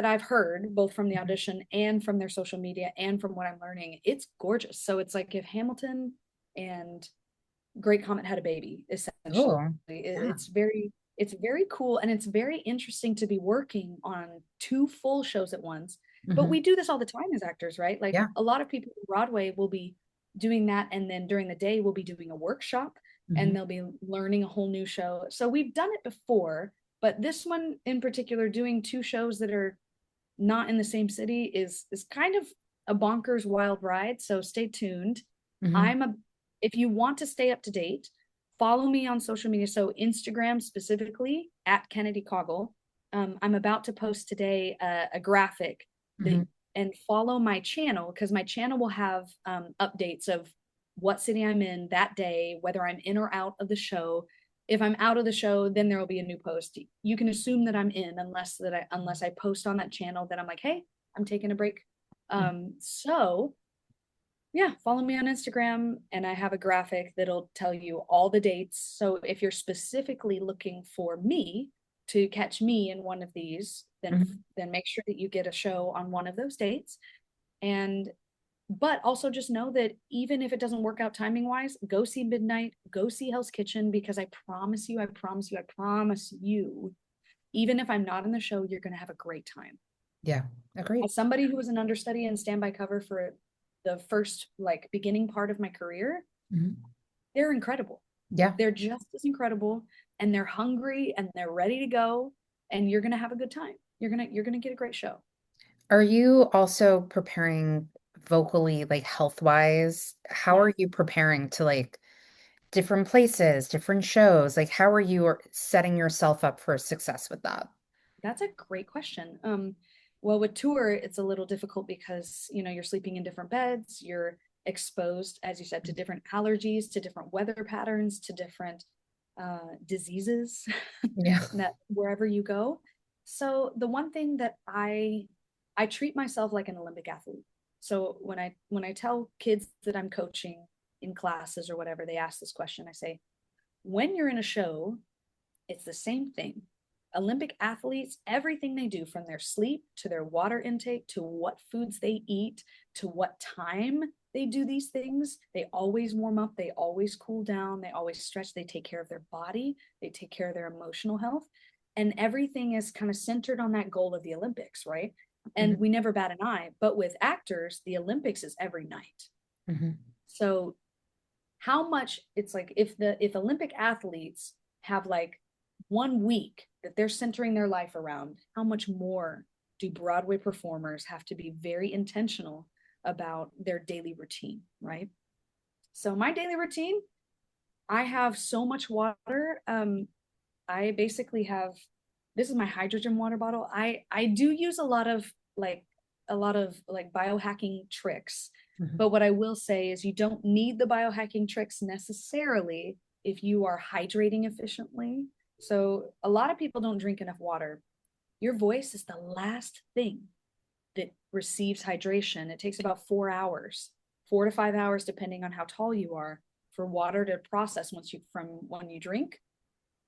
S2: I've heard both from the audition and from their social media and from what I'm learning, it's gorgeous. So it's like if Hamilton and Great Comet had a baby, essentially.
S1: Oh, yeah.
S2: It's very cool, and it's very interesting to be working on two full shows at once. But
S1: Hmm.
S2: we do this all the time as actors, right? Like
S1: Yeah.
S2: a lot of people in Broadway will be doing that, and then during the day we'll be doing a workshop,
S1: Hmm.
S2: and they'll be learning a whole new show. So we've done it before, but this one in particular, doing two shows that are not in the same city is kind of a bonkers wild ride. So stay tuned.
S1: Hmm.
S2: I'm a If you want to stay up to date, follow me on social media. So Instagram specifically at Kennedy Caughell. I'm about to post today a graphic that,
S1: Hmm.
S2: and follow my channel, because my channel will have updates of what city I'm in that day, whether I'm in or out of the show. If I'm out of the show, then there will be a new post. You can assume that I'm in, unless I post on that channel that I'm like, hey, I'm taking a break. So yeah, follow me on Instagram, and I have a graphic that'll tell you all the dates. So if you're specifically looking for me to catch me in one of these,
S1: Hmm.
S2: then make sure that you get a show on one of those dates. And but also just know that even if it doesn't work out timing wise, go see Midnight, go see Hell's Kitchen, because I promise you, even if I'm not in the show, you're going to have a great time.
S1: Yeah. Agreed.
S2: As somebody who was an understudy and standby cover for the first like beginning part of my career,
S1: Hmm.
S2: they're incredible.
S1: Yeah.
S2: They're just as incredible, and they're hungry and they're ready to go, and you're going to have a good time. You're going to get a great show.
S1: Are you also preparing vocally, like health wise? How
S2: Yeah.
S1: are you preparing to like different places, different shows? Like, how are you setting yourself up for success with that?
S2: That's a great question. Well, with tour, it's a little difficult because, you're sleeping in different beds, you're exposed, as you said, to different allergies, to different weather patterns, to different diseases
S1: Yeah.
S2: that wherever you go. So the one thing that I treat myself like an Olympic athlete. So when I tell kids that I'm coaching in classes or whatever, they ask this question. I say, when you're in a show, it's the same thing. Olympic athletes, everything they do, from their sleep to their water intake to what foods they eat to what time they do these things, they always warm up, they always cool down, they always stretch, they take care of their body, they take care of their emotional health. And everything is kind of centered on that goal of the Olympics, right? And
S1: Hmm.
S2: we never bat an eye. But with actors, the Olympics is every night.
S1: Hmm.
S2: So how much it's like if Olympic athletes have like 1 week that they're centering their life around, how much more do Broadway performers have to be very intentional about their daily routine, right? So my daily routine, I have so much water. I basically have, this is my hydrogen water bottle. I do use a lot of like biohacking tricks.
S1: Hmm.
S2: But what I will say is you don't need the biohacking tricks necessarily if you are hydrating efficiently. So a lot of people don't drink enough water. Your voice is the last thing that receives hydration. It takes about 4 hours, 4 to 5 hours, depending on how tall you are, for water to process once you from when you drink.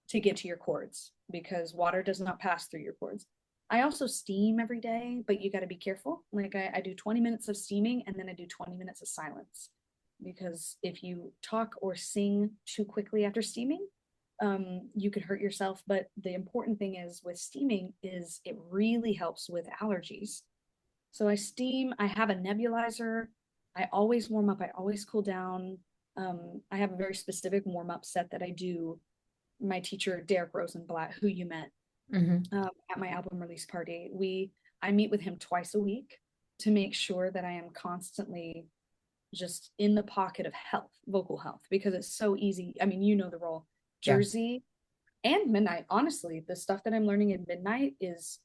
S2: to get to your chords because water does not pass through your chords. I also steam every day, but you got to be careful. Like I do 20 minutes of steaming and then I do 20 minutes of silence because if you talk or sing too quickly after steaming, you could hurt yourself. But the important thing is with steaming is it really helps with allergies. So I steam, I have a nebulizer. I always warm up, I always cool down. I have a very specific warm up set that I do. My teacher, Derek Rosenblatt, who you met
S1: Hmm.
S2: at my album release party, I meet with him twice a week to make sure that I am constantly just in the pocket of health, vocal health, because it's so easy. I mean, you know the role.
S1: Yeah.
S2: Jersey and Midnight, honestly, the stuff that I'm learning in Midnight is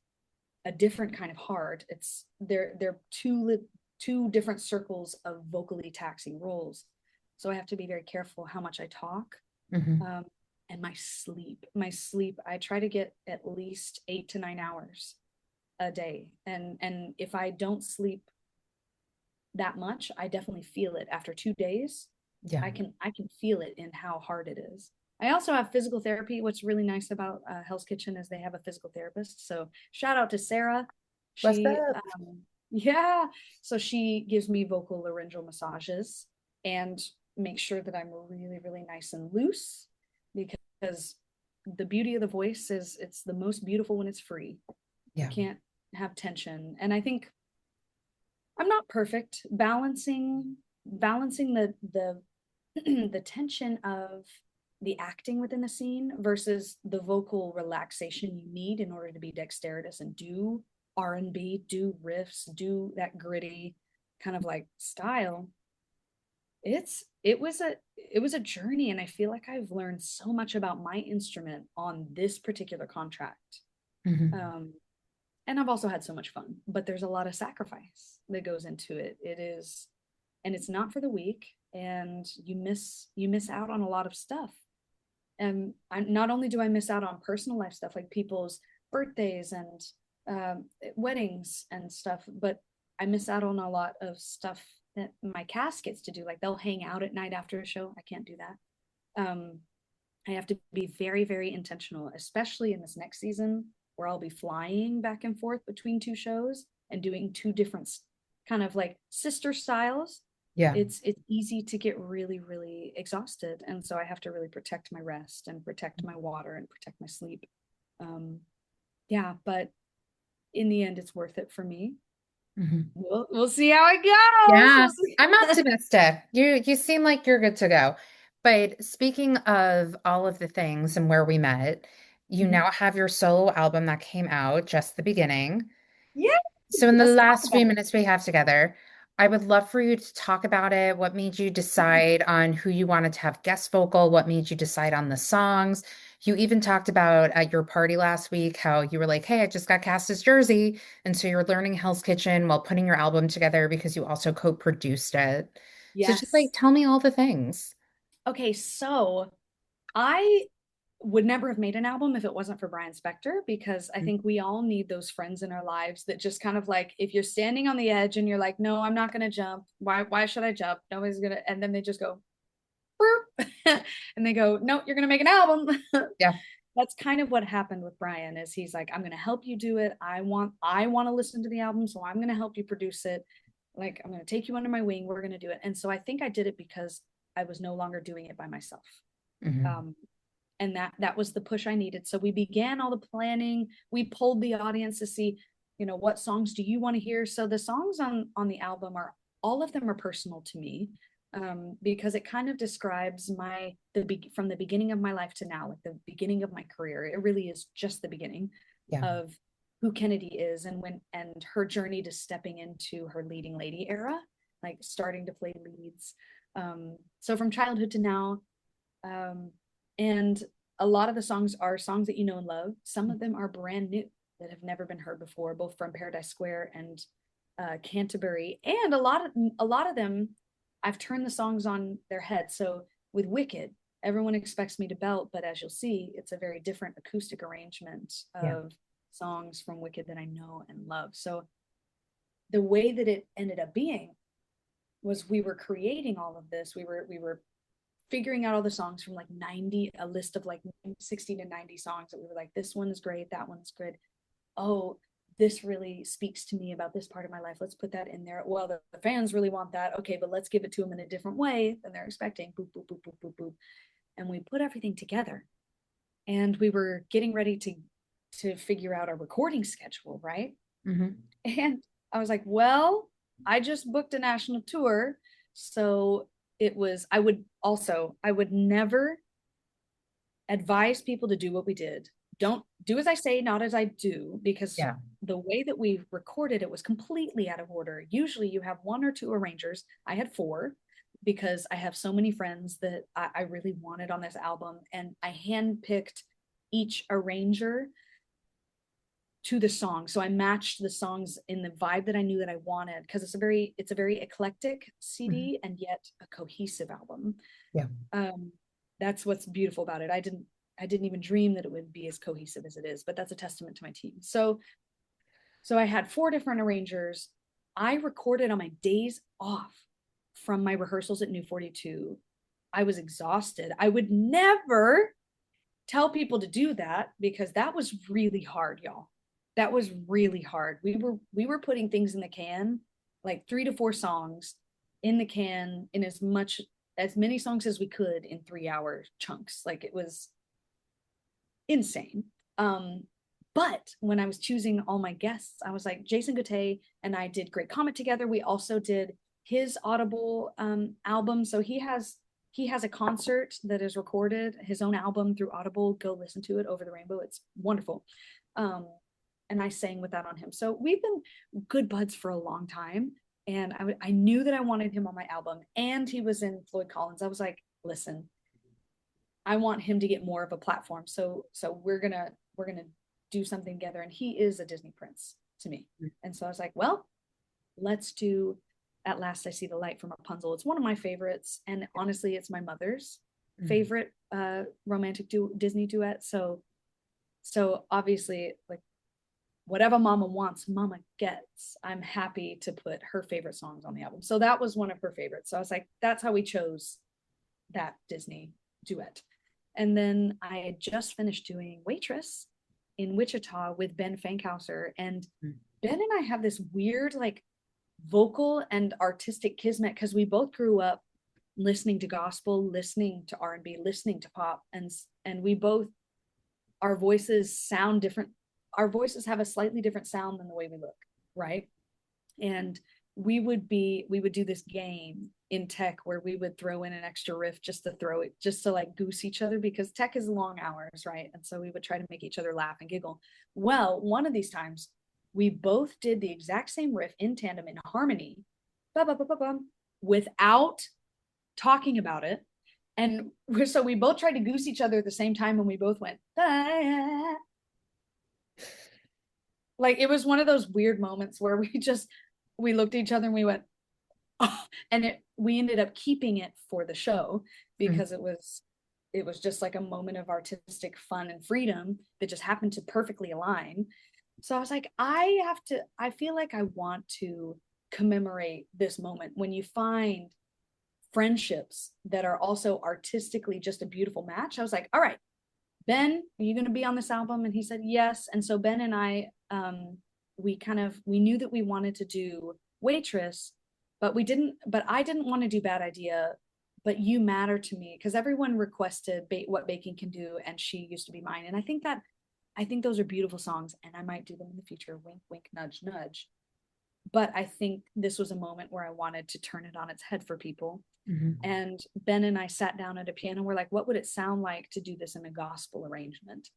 S2: a different kind of hard. It's they're two different circles of vocally taxing roles. So I have to be very careful how much I talk.
S1: Hmm.
S2: Um, and my sleep, I try to get at least 8 to 9 hours a day. And if I don't sleep that much, I definitely feel it after 2 days.
S1: Yeah.
S2: I can feel it in how hard it is. I also have physical therapy. What's really nice about Hell's Kitchen is they have a physical therapist. So shout out to Sarah.
S1: What's
S2: She,
S1: up?
S2: yeah, so she gives me vocal laryngeal massages and makes sure that I'm really, really nice and loose because the beauty of the voice is it's the most beautiful when it's free. You
S1: Yeah.
S2: can't have tension. And I think I'm not perfect. Balancing the the tension of the acting within the scene versus the vocal relaxation you need in order to be dexterous and do R&B, do riffs, do that gritty kind of like style. It was a journey and I feel like I've learned so much about my instrument on this particular contract.
S1: Hmm.
S2: Um, and I've also had so much fun, but there's a lot of sacrifice that goes into it. It is, and it's not for the weak, and you miss out on a lot of stuff. And not only do I miss out on personal life stuff like people's birthdays and weddings and stuff, but I miss out on a lot of stuff that my cast gets to do. Like they'll hang out at night after a show. I can't do that. I have to be very, very intentional, especially in this next season where I'll be flying back and forth between two shows and doing two different kind of like sister styles.
S1: Yeah.
S2: It's easy to get really, really exhausted. And so I have to really protect my rest and protect my water and protect my sleep. Um, yeah, but in the end, it's worth it for me.
S1: Hmm.
S2: We'll see how it goes.
S1: Yeah,
S2: We'll see.
S1: I'm optimistic. You seem like you're good to go. But speaking of all of the things and where we met, you
S2: Mhm.
S1: now have your solo album that came out just the beginning.
S2: Yeah,
S1: So in the
S2: let's talk
S1: last few
S2: about it.
S1: minutes we have together, I would love for you to talk about it. What made you decide on who you wanted to have guest vocal? What made you decide on the songs? You even talked about at your party last week how you were like, "Hey, I just got cast as Jersey." And so you're learning Hell's Kitchen while putting your album together because you also co-produced it. So just like
S2: Yes.
S1: tell me all the things.
S2: Okay, so I would never have made an album if it wasn't for Brian Spector because I think we all need those friends in our lives that just kind of like if you're standing on the edge and you're like, no, I'm not gonna jump. Why should I jump? Nobody's gonna and then they just go and they go, no, you're gonna make an album.
S1: Yeah.
S2: That's kind of what happened with Brian is he's like, I'm gonna help you do it. I want to listen to the album, so I'm gonna help you produce it. Like I'm gonna take you under my wing. We're gonna do it. And so I think I did it because I was no longer doing it by myself.
S1: Hmm.
S2: Um, and that was the push I needed. So we began all the planning. We polled the audience to see, what songs do you want to hear? So the songs on the album are all of them are personal to me, because it kind of describes from the beginning of my life to now, like the beginning of my career. It really is just the beginning
S1: Yeah.
S2: of who Kennedy is and her journey to stepping into her leading lady era, like starting to play leads. So from childhood to now, um, and a lot of the songs are songs that you know and love. Some of them are brand new that have never been heard before, both from Paradise Square and Canterbury. And a lot of them, I've turned the songs on their head. So with Wicked, everyone expects me to belt, but as you'll see, it's a very different acoustic arrangement
S1: Yeah.
S2: of songs from Wicked that I know and love. So the way that it ended up being was we were creating all of this. We were figuring out all the songs from like 90, a list of like 60 to 90 songs that we were like, this one is great, that one's good. Oh, this really speaks to me about this part of my life. Let's put that in there. Well, the fans really want that. Okay, but let's give it to them in a different way than they're expecting. Boop, boop, boop, boop, boop, boop. And we put everything together. And we were getting ready to figure out a recording schedule, right?
S1: Mm-hmm.
S2: And I was like, well, I just booked a national tour. So it was, I would never advise people to do what we did. Don't do as I say, not as I do, because
S1: Yeah.
S2: the way that we recorded it was completely out of order. Usually you have one or two arrangers. I had four because I have so many friends that I really wanted on this album. And I handpicked each arranger to the song. So I matched the songs in the vibe that I knew that I wanted because it's a very eclectic
S1: Mm-hmm.
S2: CD and yet a cohesive album.
S1: Yeah.
S2: Um, that's what's beautiful about it. I didn't even dream that it would be as cohesive as it is, but that's a testament to my team. So I had four different arrangers. I recorded on my days off from my rehearsals at New 42. I was exhausted. I would never tell people to do that because that was really hard, y'all. That was really hard. We were putting things in the can, like 3 to 4 songs in the can in as many songs as we could in 3 hour chunks. Like it was insane. But when I was choosing all my guests, I was like, Jason Goutet and I did Great Comet together. We also did his Audible album. So he has a concert that is recorded, his own album through Audible. Go listen to it, Over the Rainbow. It's wonderful. Um, and I sang with that on him. So we've been good buds for a long time. And I knew that I wanted him on my album. And he was in Floyd Collins. I was like, listen, I want him to get more of a platform. So we're gonna do something together. And he is a Disney prince to me. And so I was like, well, let's do At Last I See the Light from Rapunzel. It's one of my favorites. And honestly, it's my mother's
S1: Mm-hmm.
S2: favorite romantic Disney duet. So obviously, like whatever mama wants, mama gets. I'm happy to put her favorite songs on the album. So that was one of her favorites. So I was like, that's how we chose that Disney duet. And then I had just finished doing Waitress in Wichita with Ben Fankhauser. And Ben and I have this weird, like, vocal and artistic kismet because we both grew up listening to gospel, listening to R&B, listening to pop, and we both, our voices sound different. Our voices have a slightly different sound than the way we look, right? And we would do this game in tech where we would throw in an extra riff just to throw it, just to like goose each other, because tech is long hours, right? And so we would try to make each other laugh and giggle. Well, one of these times we both did the exact same riff in tandem in harmony, without talking about it. And so we both tried to goose each other at the same time, and we both went like it was one of those weird moments where we looked at each other and we went, oh, and we ended up keeping it for the show
S1: Mm-hmm.
S2: because it was just like a moment of artistic fun and freedom that just happened to perfectly align. So I was like, I feel like I want to commemorate this moment when you find friendships that are also artistically just a beautiful match. I was like, all right, Ben, are you going to be on this album? And he said yes. And so Ben and I, we knew that we wanted to do Waitress, but I didn't want to do Bad Idea, but You Matter to Me, because everyone requested What Baking Can Do, and She Used to Be Mine. And I think those are beautiful songs, and I might do them in the future. Wink, wink, nudge, nudge. But I think this was a moment where I wanted to turn it on its head for people.
S1: Mm-hmm.
S2: And Ben and I sat down at a piano. We're like, what would it sound like to do this in a gospel arrangement?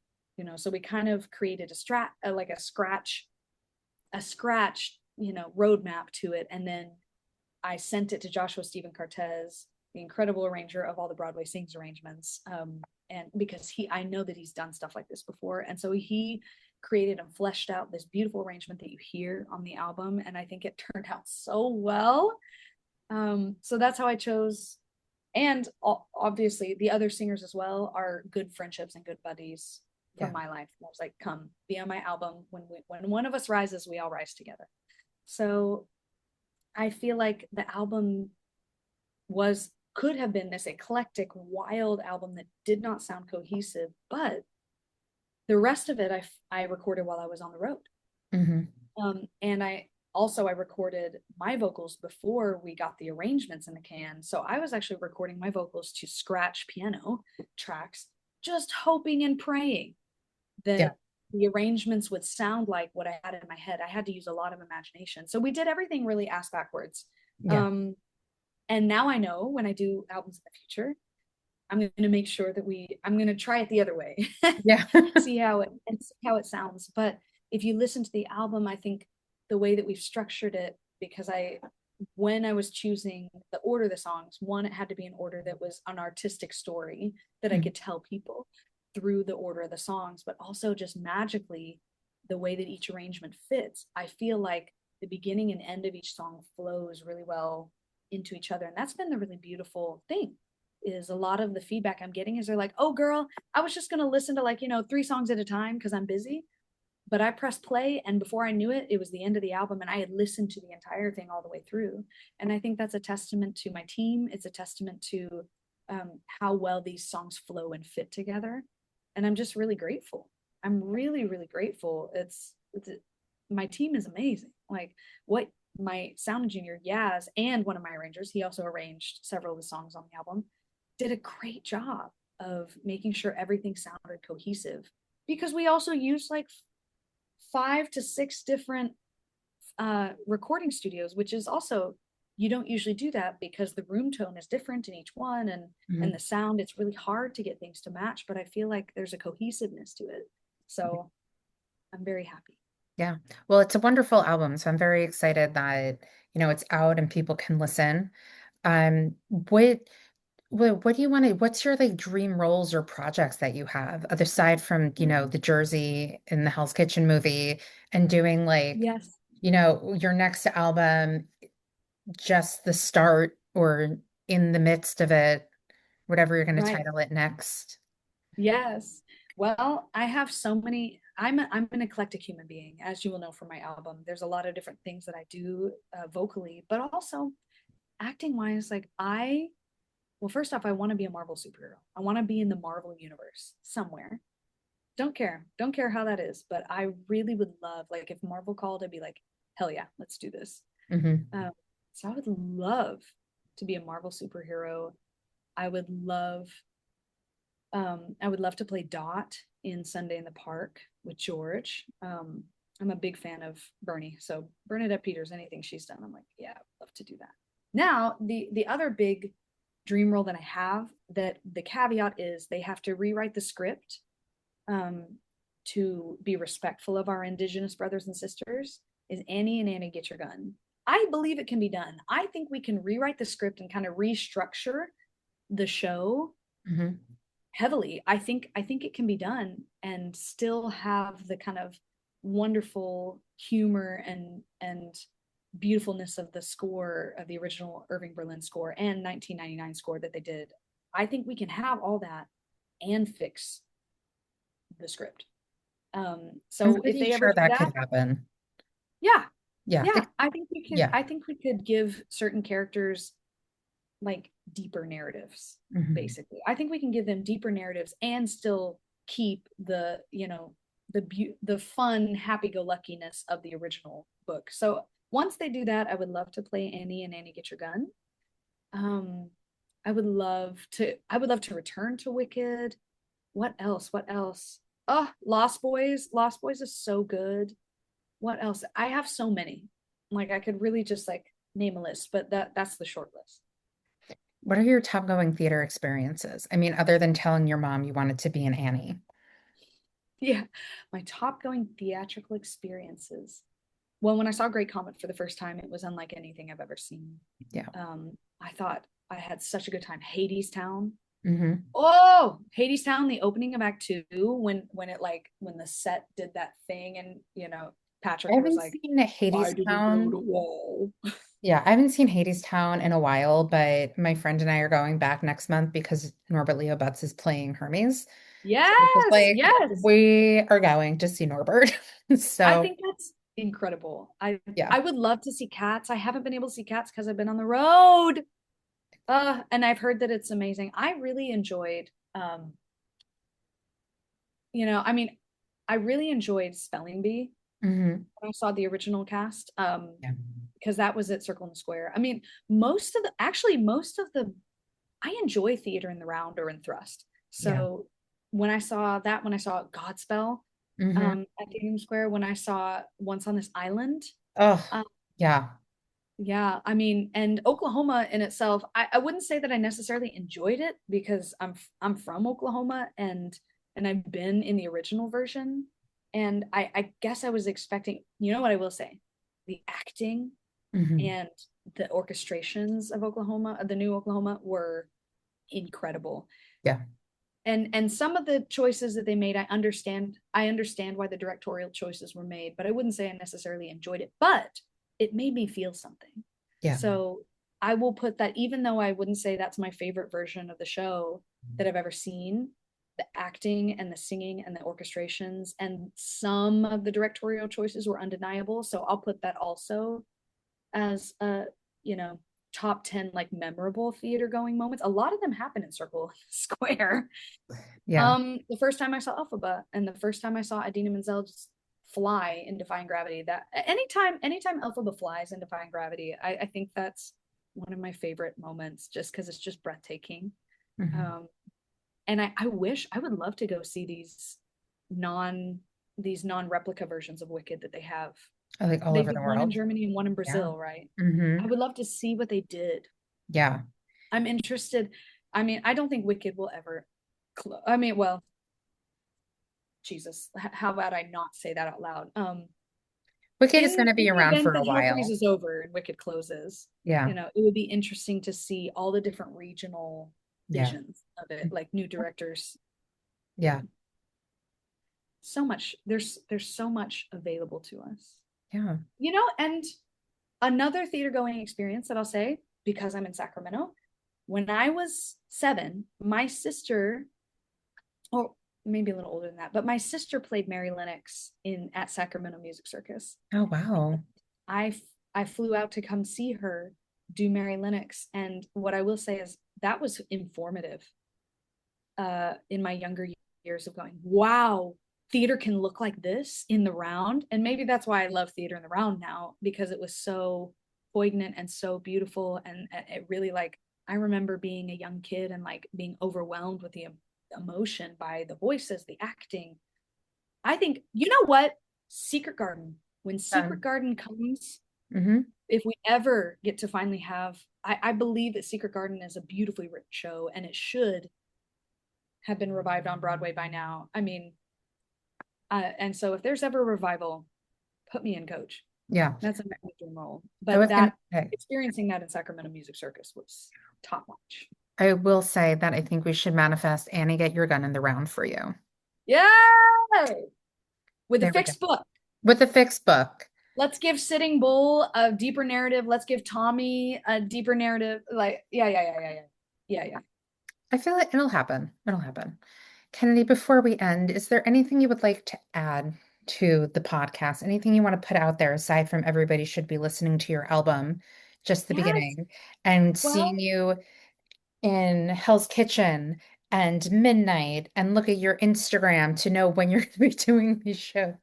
S2: So we kind of created like a scratch, roadmap to it. And then I sent it to Joshua Stephen Cartez, the incredible arranger of all the Broadway Sings arrangements. And because I know that he's done stuff like this before. And so he created and fleshed out this beautiful arrangement that you hear on the album. And I think it turned out so well. So that's how I chose. And obviously the other singers as well are good friendships and good buddies from
S1: Yeah.
S2: my life. I was like, come be on my album. When one of us rises, we all rise together. So I feel like the album was could have been this eclectic, wild album that did not sound cohesive, but the rest of it I recorded while I was on the road.
S1: Hmm.
S2: And I recorded my vocals before we got the arrangements in the can. So I was actually recording my vocals to scratch piano tracks, just hoping and praying
S1: Yeah.
S2: that the arrangements would sound like what I had in my head. I had to use a lot of imagination. So we did everything really ass backwards.
S1: Yeah.
S2: Um, and now I know when I do albums in the future, I'm going to make sure that I'm going to try it the other way,
S1: Yeah.
S2: see how it sounds. But if you listen to the album, I think the way that we've structured it, because when I was choosing the order of the songs, one, it had to be an order that was an artistic story that I
S1: Mhm.
S2: could tell people through the order of the songs, but also just magically the way that each arrangement fits. I feel like the beginning and end of each song flows really well into each other. And that's been the really beautiful thing is a lot of the feedback I'm getting is they're like, oh girl, I was just gonna listen to like, 3 songs at a time because I'm busy. But I pressed play and before I knew it, it was the end of the album and I had listened to the entire thing all the way through. And I think that's a testament to my team. It's a testament to how well these songs flow and fit together. And I'm just really grateful. I'm really, really grateful. It's my team is amazing. Like what my sound engineer Yaz and one of my arrangers, he also arranged several of the songs on the album, did a great job of making sure everything sounded cohesive because we also used like 5 to 6 different recording studios, which is also you don't usually do that because the room tone is different in each one and
S1: Mhm.
S2: the sound it's really hard to get things to match, but I feel like there's a cohesiveness to it. So I'm very happy.
S1: Yeah. Well, it's a wonderful album, so I'm very excited that, it's out and people can listen. Um, what what do you want to, what's your like dream roles or projects that you have, other side from, the Jersey and the Hell's Kitchen movie and doing like,
S2: Yes.
S1: your next album, just the start or in the midst of it, whatever you're going to
S2: Right.
S1: title it next.
S2: Yes. Well, I have so many. I'm an eclectic human being, as you will know from my album. There's a lot of different things that I do vocally, but also acting wise. Well, first off, I want to be a Marvel superhero. I want to be in the Marvel universe somewhere. Don't care how that is, but I really would love, like, if Marvel called, I'd be like, hell yeah, let's do this.
S1: Hmm.
S2: Um, so I would love to be a Marvel superhero. I would love I would love to play Dot in Sunday in the Park with George. I'm a big fan of Bernie, so Bernadette Peters, anything she's done, I'm like, yeah, I'd love to do that. Now, the other big dream role that I have, that the caveat is they have to rewrite the script um, to be respectful of our Indigenous brothers and sisters, is Annie and Annie Get Your Gun. I believe it can be done. I think we can rewrite the script and kind of restructure the show
S1: Hmm.
S2: heavily. I think it can be done and still have the kind of wonderful humor and beautifulness of the score of the original Irving Berlin score and 1999 score that they did. I think we can have all that and fix the script.
S1: I'm
S2: So if
S1: pretty
S2: they ever
S1: sure
S2: do
S1: that
S2: that,
S1: could happen.
S2: yeah,
S1: Yeah.
S2: yeah, I think we could.
S1: Yeah.
S2: I think we could give certain characters like deeper narratives.
S1: Hmm.
S2: Basically, I think we can give them deeper narratives and still keep the fun, happy-go-luckiness of the original book. So once they do that, I would love to play Annie and Annie Get Your Gun. Um, I would love to return to Wicked. What else? What else? Oh, Lost Boys. Lost Boys is so good. What else? I have so many. Like I could really just like name a list, but that's the short list.
S1: What are your top going theater experiences? I mean, other than telling your mom you wanted to be an Annie.
S2: Yeah, my top going theatrical experiences. Well, when I saw Great Comet for the first time, it was unlike anything I've ever seen.
S1: Yeah.
S2: I thought I had such a good time. Hades Town.
S1: Hmm.
S2: Oh, Hades Town, the opening of Act Two, when the set did that thing, and
S1: I
S2: Patrick was
S1: haven't
S2: like,
S1: seen
S2: "Why
S1: Hades
S2: do we build
S1: Town.
S2: a wall?"
S1: Yeah, I haven't seen Hades Town in a while, but my friend and I are going back next month because Norbert Leo Butz is playing Hermes. So it's just
S2: Yes,
S1: like,
S2: yes.
S1: we are going to see Norbert.
S2: I
S1: So,
S2: think that's incredible. I
S1: yeah.
S2: I would love to see Cats. I haven't been able to see Cats because I've been on the road. And I've heard that it's amazing. I really enjoyed, I mean, I really enjoyed Spelling Bee
S1: Hmm.
S2: when I saw the original cast,
S1: Yeah.
S2: because that was at Circle in the Square. I mean, most of the, I enjoy theater in the round or in thrust.
S1: Yeah.
S2: So when I saw Godspell,
S1: Hmm.
S2: at Union Square, when I saw Once on This Island,
S1: Oh,
S2: um,
S1: yeah.
S2: yeah, I mean, and Oklahoma in itself, I wouldn't say that I necessarily enjoyed it because I'm from Oklahoma and I've been in the original version. And I guess I was expecting, you know what I will say? The acting
S1: Hmm.
S2: and the orchestrations of Oklahoma, of the new Oklahoma, were incredible.
S1: Yeah.
S2: And some of the choices that they made, I understand why the directorial choices were made, but I wouldn't say I necessarily enjoyed it, but it made me feel something.
S1: Yeah.
S2: So I will put that, even though I wouldn't say that's my favorite version of the show that I've ever seen, the acting and the singing and the orchestrations and some of the directorial choices were undeniable. So I'll put that also as a, you know, top 10 like memorable theater going moments. A lot of them happen in Circle Square.
S1: Yeah.
S2: The first time I saw Elphaba and the first time I saw Idina Menzel just fly in Defying Gravity, that anytime Elphaba flies in Defying Gravity, I think that's one of my favorite moments just because it's just breathtaking.
S1: Hmm.
S2: Um, and I wish I would love to go see non non-replica versions of Wicked that they have.
S1: I like all
S2: They
S1: over
S2: do
S1: the
S2: one in
S1: world.
S2: Germany and one in
S1: Yeah.
S2: Brazil, right?
S1: Hmm.
S2: I would love to see what they did.
S1: Yeah.
S2: I'm interested. I mean, I don't think Wicked will ever I mean, well, Jesus, how about I not say that out loud?
S1: Wicked is going to
S2: In
S1: be
S2: the
S1: around
S2: event
S1: for a
S2: that Hell
S1: while.
S2: freezes over and Wicked closes,
S1: Yeah.
S2: it would be interesting to see all the different regional
S1: Yeah.
S2: visions of it, like new directors. Yeah,
S1: Yeah.
S2: there's so much available to us.
S1: Yeah.
S2: And another theater going experience that I'll say, because I'm in Sacramento, when I was 7, my sister, or maybe a little older than that, but my sister played Mary Lennox in at Sacramento Music Circus.
S1: Oh, wow.
S2: I I flew out to come see her do Mary Lennox, and what I will say is that was informative. In my younger years of going, wow, theater can look like this in the round, and maybe that's why I love theater in the round now because it was so poignant and so beautiful, and it really like I remember being a young kid and like being overwhelmed with the emotion by the voices, the acting. I think you know what Secret Garden when Secret Garden comes,
S1: Hmm.
S2: if we ever get to finally have, I believe that Secret Garden is a beautifully written show and it should have been revived on Broadway by now. I mean, and so if there's ever a revival, put me in, coach.
S1: Yeah.
S2: That's a dream role.
S1: I
S2: But
S1: was going to
S2: that
S1: say,
S2: experiencing that in Sacramento Music Circus was top notch.
S1: I will say that I think we should manifest Annie get your gun in the round for you.
S2: Yay! With a
S1: There we go.
S2: fixed book.
S1: With the fixed book.
S2: Let's give Sitting Bull a deeper narrative. Let's give Tommy a deeper narrative. Like, yeah.
S1: I feel like it'll happen. It'll happen. Kennedy, before we end, is there anything you would like to add to the podcast? Anything you want to put out there aside from everybody should be listening to your album, just the
S2: Yes.
S1: beginning, and seeing
S2: Well,
S1: you in Hell's Kitchen and Midnight and look at your Instagram to know when you're going to be doing these shows?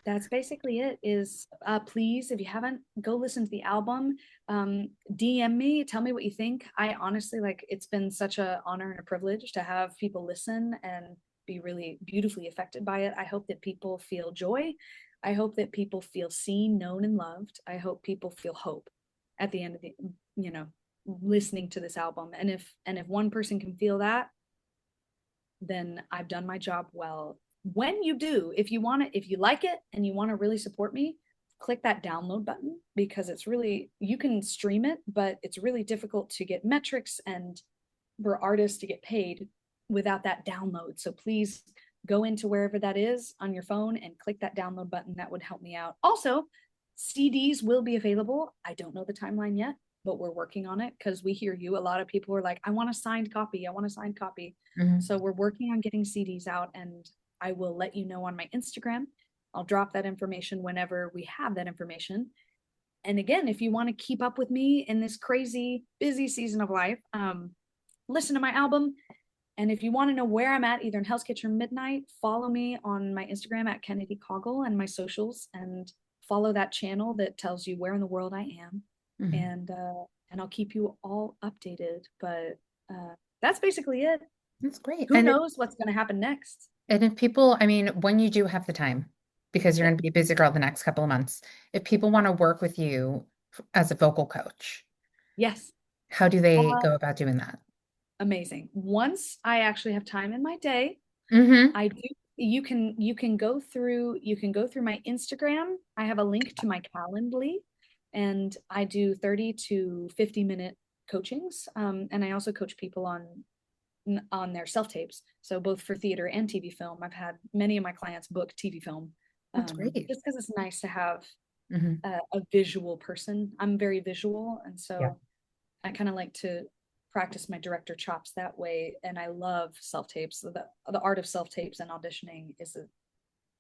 S2: that's basically it is please if you haven't go listen to the album, DM me, tell me what you think. I honestly like it's been such a honor and a privilege to have people listen and be really beautifully affected by it. I hope that people feel joy. I hope that people feel seen, known, and loved. I hope people feel hope at the end of the you know listening to this album. And if one person can feel that, then I've done my job well. When you do, if you want to, if you like it and you want to really support me, click that download button because it's really, you can stream it, but it's really difficult to get metrics and for artists to get paid without that download. So please go into wherever that is on your phone and click that download button. That would help me out. Also, CDs will be available. I don't know the timeline yet, but we're working on it because we hear you. A lot of people are like, I want a signed copy. I want a signed copy.
S1: Mhm.
S2: So we're working on getting CDs out and I will let you know on my Instagram. I'll drop that information whenever we have that information. And again, if you want to keep up with me in this crazy busy season of life, listen to my album. And if you want to know where I'm at, either in Hell's Kitchen or Midnight, follow me on my Instagram at Kennedy Caughell and my socials, and follow that channel that tells you where in the world I am.
S1: Mhm.
S2: And I'll keep you all updated. But that's basically it.
S1: That's great.
S2: Who knows what's going to happen next?
S1: And if people, I mean, when you do have the time, because you're
S2: Yeah.
S1: going to be a busy girl the next couple of months, if people want to work with you as a vocal coach,
S2: Yes.
S1: how do they
S2: Uh,
S1: go about doing that?
S2: Amazing. Once I actually have time in my day,
S1: Mm-hmm.
S2: I do. You can go through my Instagram. I have a link to my Calendly, and I do 30 to 50-minute coachings. And I also coach people on their self tapes. So both for theater and TV film. I've had many of my clients book TV film,
S1: That's great.
S2: just because it's nice to have
S1: Mm-hmm.
S2: a visual person. I'm very visual, and
S1: Yeah.
S2: so I kind of like to practice my director chops that way. And I love self tapes. So the art of self tapes and auditioning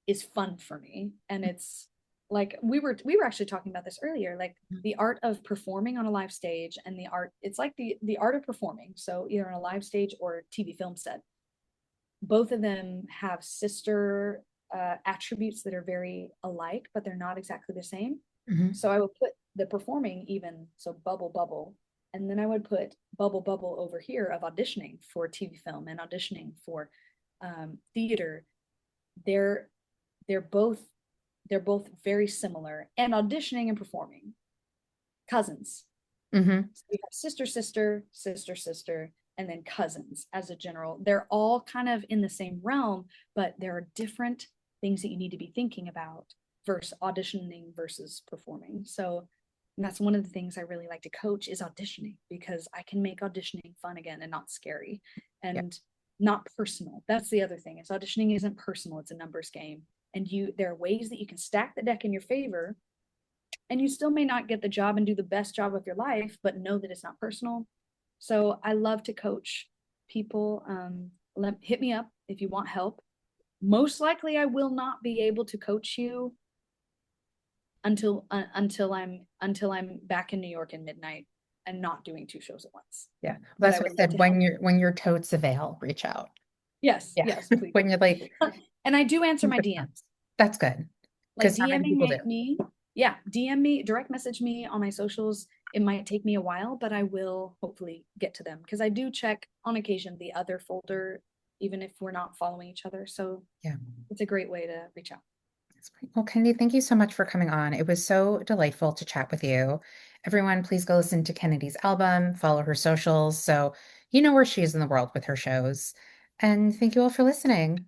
S2: is fun for me. And it's like we were actually talking about this earlier, like the art of performing on a live stage, and the art, it's like the art of performing. So either on a live stage or TV film set, both of them have sister attributes that are very alike, but they're not exactly the same.
S1: Mm-hmm.
S2: So I would put the performing even, so bubble, bubble. And then I would put bubble, bubble over here of auditioning for TV film and auditioning for theater. They're they're both they're both very similar. And auditioning and performing, cousins.
S1: Mm-hmm.
S2: So we have sister, sister, sister, sister, and then cousins as a general. They're all kind of in the same realm, but there are different things that you need to be thinking about versus auditioning versus performing. So that's one of the things I really like to coach is auditioning, because I can make auditioning fun again and not scary
S1: Yeah.
S2: and not personal. That's the other thing. Is auditioning isn't personal, it's a numbers game. And there are ways that you can stack the deck in your favor, and you still may not get the job and do the best job of your life, but know that it's not personal. So I love to coach people. Hit me up if you want help. Most likely, I will not be able to coach you until I'm back in New York in midnight and not doing two shows at once.
S1: Yeah.
S2: But
S1: That's
S2: I
S1: what
S2: would
S1: I
S2: love
S1: said.
S2: to help.
S1: When your totes avail, reach out.
S2: Yes,
S1: Yeah.
S2: yes, please.
S1: When you're like,
S2: And I do answer my DMs.
S1: that's good.
S2: Like
S1: Because how many people do?
S2: DMing me, yeah, DM me, direct message me on my socials. It might take me a while, but I will hopefully get to them, because I do check on occasion the other folder, even if we're not following each other. So
S1: Yeah.
S2: it's a great way to reach out.
S1: That's great. Well, Kennedy, thank you so much for coming on. It was so delightful to chat with you. Everyone, please go listen to Kennedy's album, follow her socials so you know where she is in the world with her shows. And thank you all for listening.